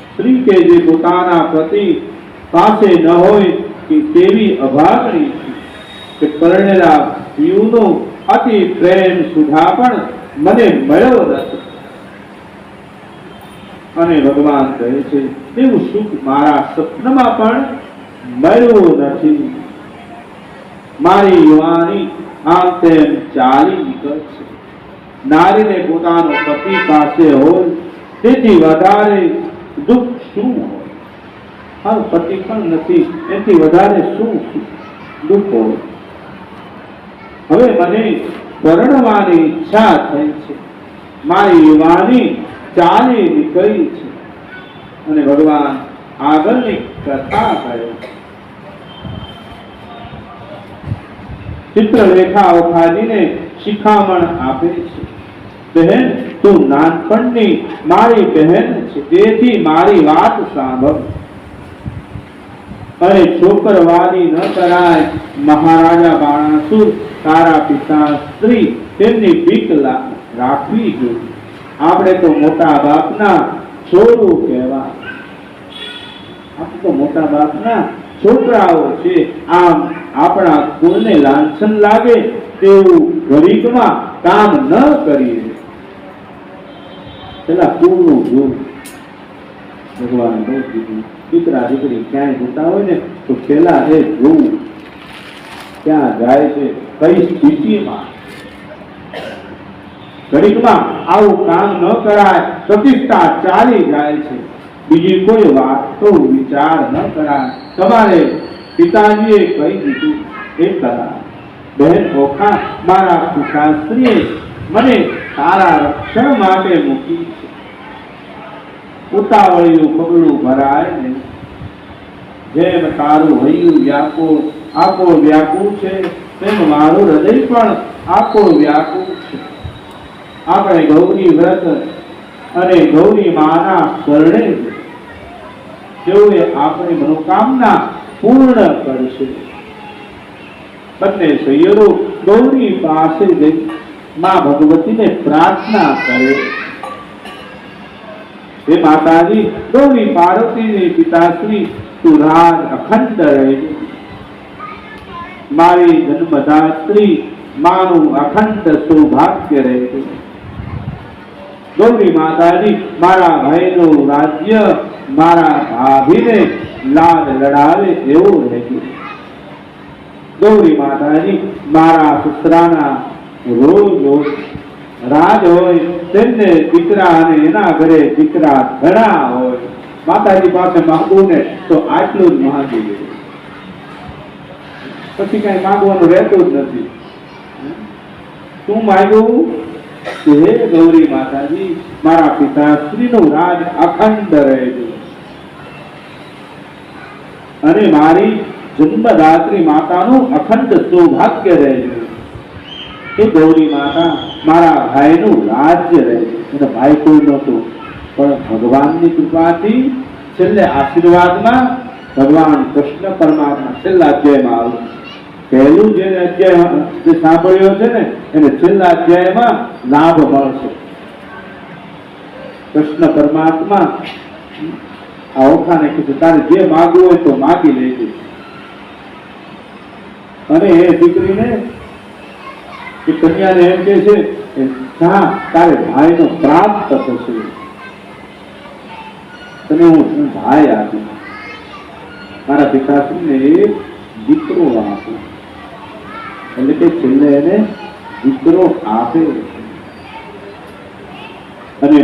સ્ત્રી કે જે પોતાના પતિ પાસે ન હોય કે તેવી અભાગણી છે, કે પરણેલા પીયુનો અતિ પ્રેમ સુધા પણ મને મળ્યો નથી। અને ભગવાન કહે છે એવું સુખ મારા સપનમાં પણ મળ્યું નથી। મારી યુવાની આમ તેમ ચાલી નીકળશે। નારીને પોતાનો પતિ પાસે હોય તેથી વધારે દુઃખ શું હોય? મારો પતિ પણ નથી, એથી વધારે શું દુઃખ હોય? હવે મને પરણવાની ઈચ્છા થઈ છે, મારી યુવાની ચાલી નીકળી છે. અને ભગવાન આગળની કથા કહે. ચિત્રલેખા ઓખાજીને શિખામણ આપે છે, બહેન તું નાનપણની મારી બહેન છે, તેથી મારી વાત સાંભળ. અને છોકરવાદી ન કરાય. મહારાજા બાણાસુર તારા પિતા સ્ત્રી તેમની બીક રાખવી જોઈએ. આપણે તો મોટા બાપના છોરું કહેવા, આપણે તો મોટા બાપના છોકરાઓ છે. આમ આપણા કુળને લાંછન લાગે તેવું ગરીબમાં કામ ન કરીએ. પેલા કુળનું જોવું ભગવાન બહુ કીધું. દીકરા દીકરી ક્યાંય જતા હોય ને તો પેલા એ જોવું ક્યાં જાય છે, કઈ સ્થિતિમાં. ગરીબમાં આવું કામ ન કરાય, પ્રતિષ્ઠા ચાલી જાય છે. બીજી કોઈ વાત તો વિચાર ન કરાય. તમારે પિતાજીએ કહી દીધું એ કરાય. બહેન ઓખા, મારા પિતાશ્રીએ મને તારા રક્ષણ માટે મૂકી છે. ઉતાવળિયું પગલું ભરાય ને, જેમ તારું હૈયું વ્યાકુળ આકુળ વ્યાકુળ છે, તેમ મારું હૃદય પણ આકુળ વ્યાકુળ છે. આપણે ગૌરી વ્રત અને ગૌરી માના શરણે જેઓએ આપણી મનોકામના પૂર્ણ કરશે. બંને સૈયરો ગૌરી પાસે જઈ માં ભગવતીને પ્રાર્થના કરે. હે માતાજી, ગૌરી પાર્વતીની પિતાશ્રી તું રાજ અખંડ રહેજે. મારી જન્મદાત્રી માનું અખંડ સૌભાગ્ય રહેજે. ગૌરી માતાજી, મારા ભાઈનું રાજ્ય મારા ભાભીને લાડ લડાવે એવું રહેજે. ગૌરી માતાજી, મારા સસરાના રોજ રાજ હોય, તેમને દીકરા અને એના ઘરે દીકરા ઘણા હોય. માતાજી પાસે માંગવું ને તો આટલું જ માંગી લે, પછી કઈ માંગવાનું રહેતું જ નથી. શું માંગ્યું? હે ગૌરી માતાજી, મારા પિતાશ્રીનું રાજ અખંડ રહેજો અને મારી જન્મદાત્રી માતાનું અખંડ સૌભાગ્ય રહેજો. એ ગૌરી માતા, મારા ભાઈનું રાજ્ય રહેજો. અને ભાઈ કોઈ નહોતું, પણ ભગવાનની કૃપાથી છેલ્લે આશીર્વાદમાં ભગવાન કૃષ્ણ પરમાત્મા છેલ્લા અધ્યાયમાં આવ્યું. પહેલું જે અધ્યાય જે સાંભળ્યો છે ને એને છેલ્લા અધ્યાયમાં લાભ મળશે. કૃષ્ણ પરમાત્મા આ ઓખાને કીધું તારે જે માગવું હોય તો માગી લેજે. અને એ દીકરીને એ કન્યાને એમ કે છે તારે ભાઈનો પ્રાપ્ત થશે, તને હું ભાઈ આપું, મારા પિતાશ્રીને એક દીકરો આપું. એટલે કે છેલ્લે એને દીકરો આપે. અને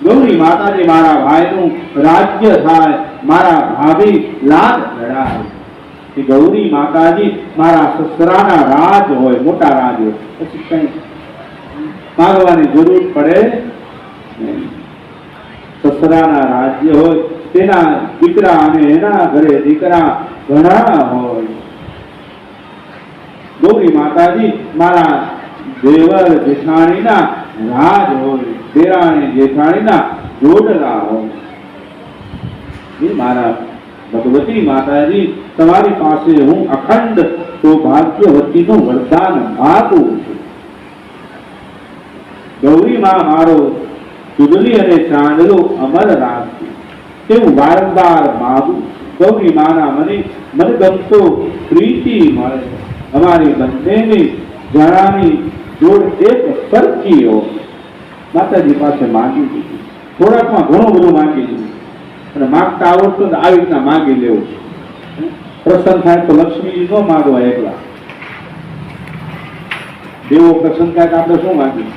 ગૌરી માતાજી, મારા ભાઈનું રાજ્ય થાય, મારા ભાભી લાડ લડાય. ગૌરી માતાજી, મારા સસરાના રાજ હોય, મોટા રાજ હોય, પછી કઈ માંગવાની જરૂર પડે નહીં. સસરાના રાજ્ય હોય, તેના દીકરા અને એના ઘરે દીકરા ઘણા હોય. ગૌરી માતાજી, મારા દેવર જેઠાણીના રાજ હોય, દેરાણી જેઠાણીના જોડલા હોય. એ મારા ભગવતી માતાજી, તમારી પાસે હું અખંડ સૌભાગ્યવતીનું વરદાન માગું છું. ગૌરી માં મારો ચુદલી અને ચાંદલો અમર રાખજો, તેવું વારંવાર માગું. ગૌરી માના મને મનગમતો પ્રીતિ મળે. અમારી બંનેની જણાની જોડ એક સરખી હોય. માતાજી પાસે માંગી દીધી. થોડાકમાં ઘણું બધું માંગી દીધું. અને માગતા આવડતું આવી રીતના માંગી લેવું. પ્રસન્ન થાય તો લક્ષ્મીજી ન માગવા એકલા. દેવો પ્રસન્ન થાય તો આપણે શું માંગીએ?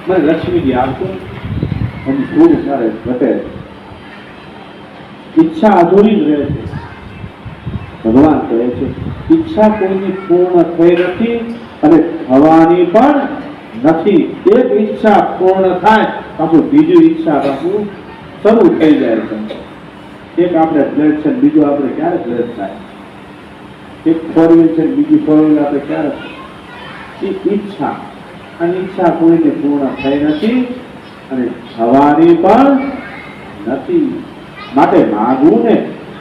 મને લક્ષ્મીજી આપશો, અને થોડું મારે ઘટે. ઈચ્છા અધૂરી જ રહે છે. ભગવાન કહે છે ઈચ્છા કોઈની પૂર્ણ થઈ નથી અને થવાની પણ નથી. એક ઈચ્છા પૂર્ણ થાય પાછું બીજું ઈચ્છા પાછું શરૂ થઈ જાય છે. એક આપણે ફ્લેટ છે બીજું આપણે ક્યારે ફ્લેટ થાય? એક ફોર વ્હીલ છે બીજી ફોર વ્હીલ આપણે ક્યારે? એ ઈચ્છા અને ઈચ્છા કોઈને પૂર્ણ થઈ નથી અને થવાની પણ નથી. માટે માગવું ને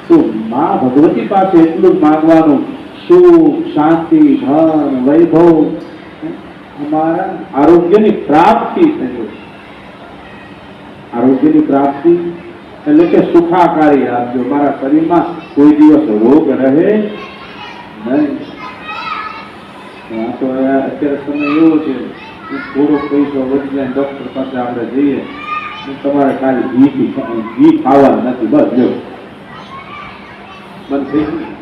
તો મા ભગવતી પાસે એટલું જ માગવાનું, સુખ, શાંતિ, ધન, વૈભવ, અમારા આરોગ્યની પ્રાપ્તિ થઈ. આરોગ્યની પ્રાપ્તિ એટલે કે સુખાકારી આપજો. મારા શરીરમાં કોઈ દિવસ રોગ રહે નહીં. તો અત્યારે સમય એવો છે થોડો પૈસો વધી જાય ડોક્ટર પાસે આપણે જઈએ, તમારે ખાલી ઘી ખાવાનું નથી, બસ જો બંધ થઈ ગયું.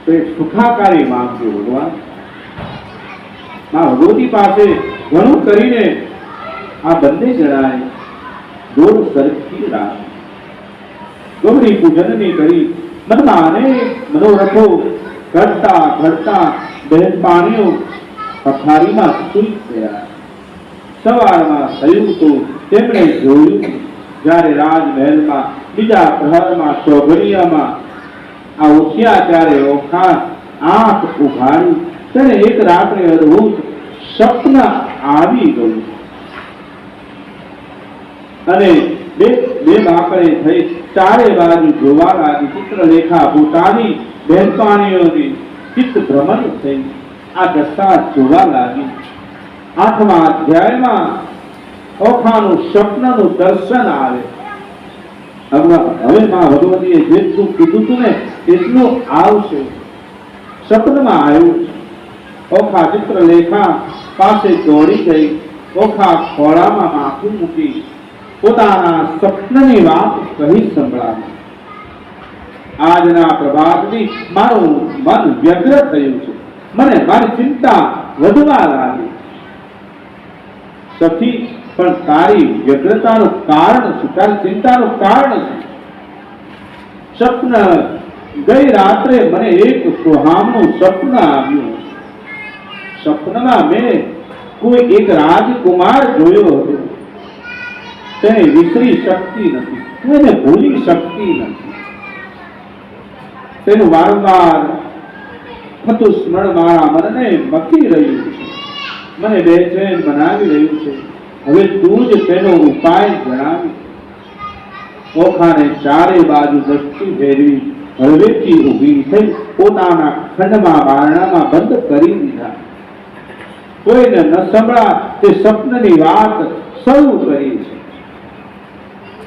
તો એક સુખાકારી માંગજો ભગવાન. ભગવતી પાસે ઘણું કરીને આ બંને જણાએ દોર સરખી રાખ ગૌરી પૂજનની કરી મનમાં અનેક મનોરથો ઘડતા ઘડતા બહેનપાણીઓ પથારીમાં સૂઈ ગયા. સવારમાં થયું તો તેમણે જોયું જ્યારે રાજમહેલમાં બીજા પ્રહરમાં ચોઘડિયામાં આ ઉઠ્યા ત્યારે ઓખા આંખ ઉઘાડી તેને એક રાત્રે અદભુત સ્વપ્ન આવી ગયું અને બે બાકડે થઈ ચારે બાજુ જોવા લાગી. ચિત્રલેખા પોતાની બહેનપાણીઓની ચિત્ત ભ્રમણ થઈ આ દશા જોવા લાગી. 8મા અધ્યાયમાં ઓખાનું સ્વપ્નનું દર્શન આવે. હવે માં ભગવતીએ જેટલું કીધું હતું ને એટલું આવશે. સ્વપ્નમાં આવ્યું. ઓખા ચિત્રલેખા પાસે દોડી ગઈ. ઓખા ખોળામાં માથું મૂકી પોતાના સ્વપ્નની વાત કહી સંભળાવી. આજના પ્રભાતથી મારું મન વ્યગ્ર થયું છે, મને મારી ચિંતા વધવા લાગી. સખી, પણ તારી વ્યગ્રતાનું કારણ શું? તારી ચિંતાનું કારણ શું? સ્વપ્ન ગઈ રાત્રે મને એક સુહામણું સ્વપ્ન આવ્યું. સ્વપ્નમાં મેં કોઈ એક રાજકુમાર જોયો હતો. તેને વિસરી શકતી નથી, તેને ભૂલી શકતી નથી. તેનું વારંવાર થતું સ્મરણ મારા મનને મકી રહ્યું છે, મને બેચેન બનાવી રહ્યું છે. હવે તું જ તેનો ઉપાય જણાવી. ઓખાને ચારે બાજુ દ્રષ્ટિ ફેરવી હળવેથી ઊભી થઈ પોતાના ખંડમાં બારણામાં બંધ કરી દીધા. કોઈને ન સંભળા તે સ્વપ્નની વાત શરૂ કરી છે.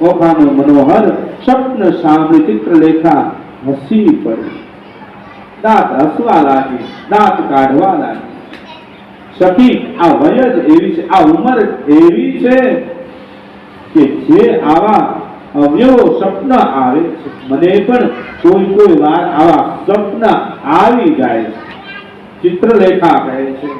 ઓખાનું મનોહર સ્વપ્ન સાંભળી ચિત્રલેખા હસી પડી. દાંત હસવા લાગી, દાંત કાઢવા લાગી. સખી, આ વય જ એવી છે, આ ઉંમર એવી છે કે જે આવા અવયવો સ્વપ્ન આવે છે. મને પણ કોઈ વાર આવા સ્વપ્ન આવી જાય છે. ચિત્રલેખા કહે છે.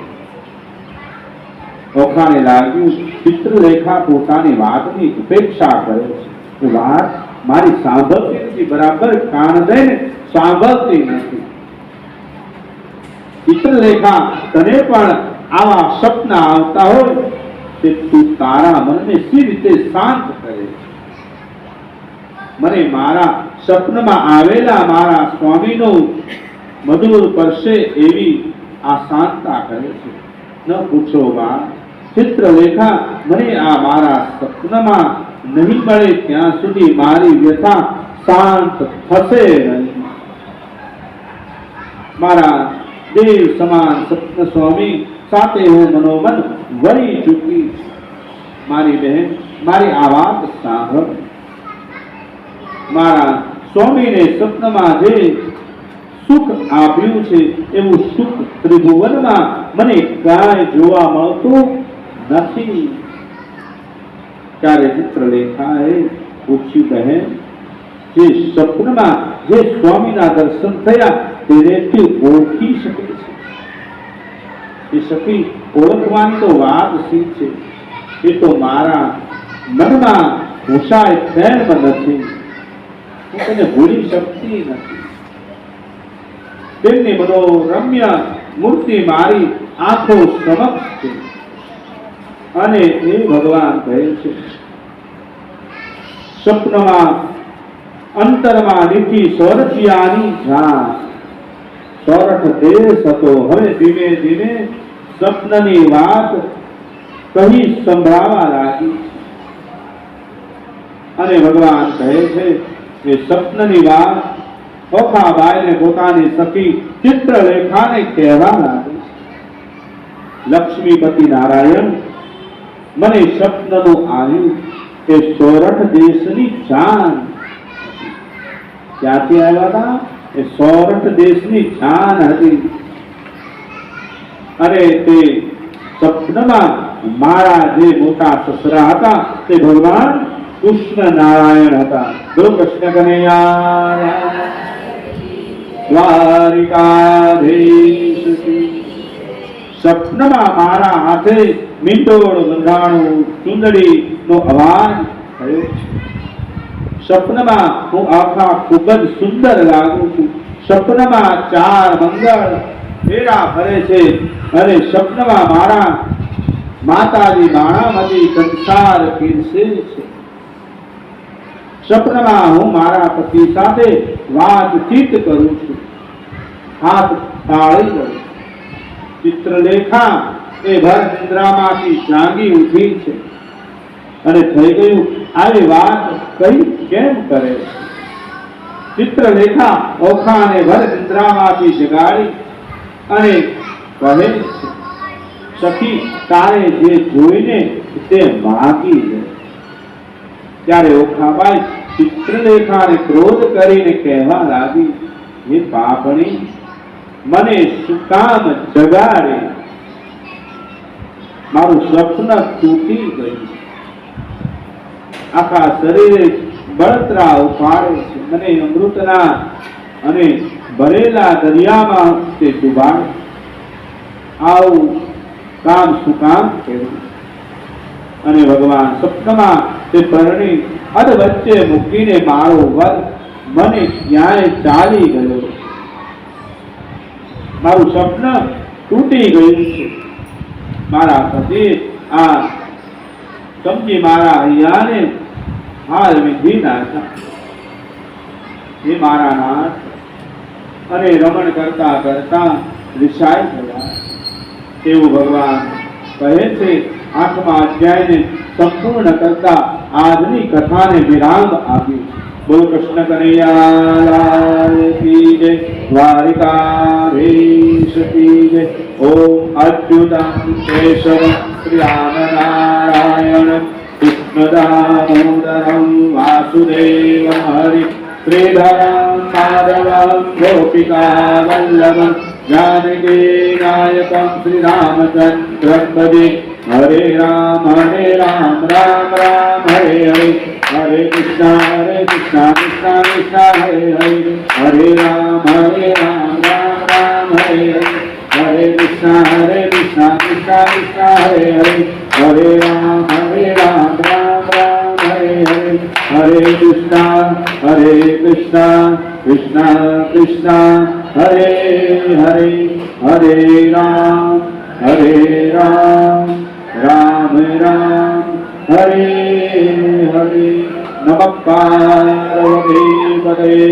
ઓખાને લાગ્યું ચિત્રલેખા પોતાની વાતની ઉપેક્ષા કરે છે. વાત મારી સાંભળતી નથી, બરાબર કાન દઈને સાંભળતી નથી. ચિત્રલેખા, તને પણ આવા સ્વપ્ન આવતા હોય તે તું તારા મનને સી રીતે શાંત કરે છે? મને મારા સ્વપ્નમાં આવેલા મારા સ્વામીનો મધુર પરશે એવી આ શાંતતા કરે છે. ન પૂછો વાત. ચિત્રલેખા, મને આ મારા સ્વપ્નમાં નહીં મળે ત્યાં સુધી મારી વ્યથા શાંત થશે નહીં. મારા દેવ સમાન સપ્ન સ્વામી સાથે હું મનોમન વળી ચૂકી. મારી બહેન, મારી આ વાત સાંભળ. મારા સ્વામીને સ્વપ્નમાં જે સુખ આપ્યું છે એવું સુખ ત્રિભુવનમાં મને કાંઈ જોવા મળતું નથી. ત્યારે ચિત્રલેખાએ પૂછ્યું, બહેન, જે સ્વપ્નમાં જે સ્વામીના દર્શન થયા તેને તું ઓળખી શકે છે? એ સખી, ઓળખવાની તો વાત સી છે, એ તો મારા મનમાં ઘૂસાય તેમ નથી. હું તને ભૂલી શકતી નથી. તેમની મનોરમ્ય મૂર્તિ મારી આંખો સમક્ષ છે અને એ ભગવાન કહે છે સ્વપ્નમાં અંતરમાં લીધી સોરઠિયાની જાન. સોરઠ દેશ હતો. હવે ધીમે ધીમે સ્વપ્નની વાત કહી સંભળાવા લાગી અને ભગવાન કહે છે કે સ્વપ્નની વાત ઓખાબાઈને પોતાની સખી ચિત્રલેખાને કહેવા લાગી. લક્ષ્મીપતિ નારાયણ, મને સ્વપ્નનું આવ્યું કે સોરઠ દેશની જાન. ક્યાંથી આવ્યા હતા? એ સોરઠ દેશની જાન હતી અને તે સ્વપ્નમાં મારા જે મોટા સસરા હતા તે ભગવાન કૃષ્ણ નારાયણ હતા. બોલો કૃષ્ણ કનૈયા દ્વારિકાધીશ. સ્વપ્નમાં મારા હાથે મીંડોળ બંધાણું ચુંદડીનો અવાજ થયો. સ્વપ્નમાં હું આખા ખૂબ જ સુંદર લાગુ છું. સ્વપ્નમાં ચાર મંગળ ફેરા ફરે છે અને સ્વપ્નમાં મારા માતાજી માણામાંથી સંસાર પીરસે છે. સ્વપ્નમાં હું મારા પતિ સાથે વાતચીત કરું છું. હાથ તાળી કરું. ચિત્રલેખા એ ભર નિદ્રામાંથી જાગી ઉઠી છે અને થઈ ગયું. આવી વાત કઈ કેમ કરે? ચિત્રલેખા ઓખાને ભર નિદ્રામાંથી જગાડી અને કહે છે સખી, તારે જે જોઈને તે માગી લે. ત્યારે ઓખાબાઈ ચિત્રલેખાને ક્રોધ કરીને કહેવા લાગી, હે પાપણી, મને શું કામ જગાડે? મારું સ્વપ્ન તૂટી ગયું. આખા શરીરે બળતરા ઉપાડે છે. મને અમૃતના અને ભરેલા દરિયામાં તે ડૂબાડે. આવું કામ શું કામ કર્યું? અને ભગવાન સ્વપ્નમાં તે પરણી અધ વચ્ચે મૂકીને મારો વર મને ક્યાંય ચાલી ગયો. મારું સ્વપ્ન તૂટી ગયું છે. મારા પતિ આ સમજી મારા હૈયાને હાલ વિધિ નાખ્યા. હે મારા નાથ, અને રમણ કરતા કરતા રિસાઈ ગયા. એવું ભગવાન કહે છે. 8મા અધ્યાયને સંપૂર્ણ કરતા આજની કથાને વિરામ આપ્યું. બોલ કૃષ્ણ કનૈયા લાલ કી જય, દ્વારિકાધીશ કી જય. ઓમ અચ્યુતં કેશવં શ્રીરામ નારાયણ કૃષ્ણદામોદરં વાસુદેવં હરિ શ્રીધરં માધવં ગોપિકા વલ્લભં જાનકી નાયકં શ્રીરામચંદ્રં ભજે. હરે રામ રામ રામ હરે હરે, હરે કૃષ્ણ કૃષ્ણ કૃષ્ણ હરે હરે, હરે રામ રામ રામ હરે હરે, હરે કૃષ્ણ કૃષ્ણ કૃષ્ણ હરે હરે, હરે રામ રામ રામ હરે હરે, હરે કૃષ્ણ કૃષ્ણ કૃષ્ણ હરે હરે, હરે રામ રામ રામ હરે હરે. નમઃ પાર્વતી પતये.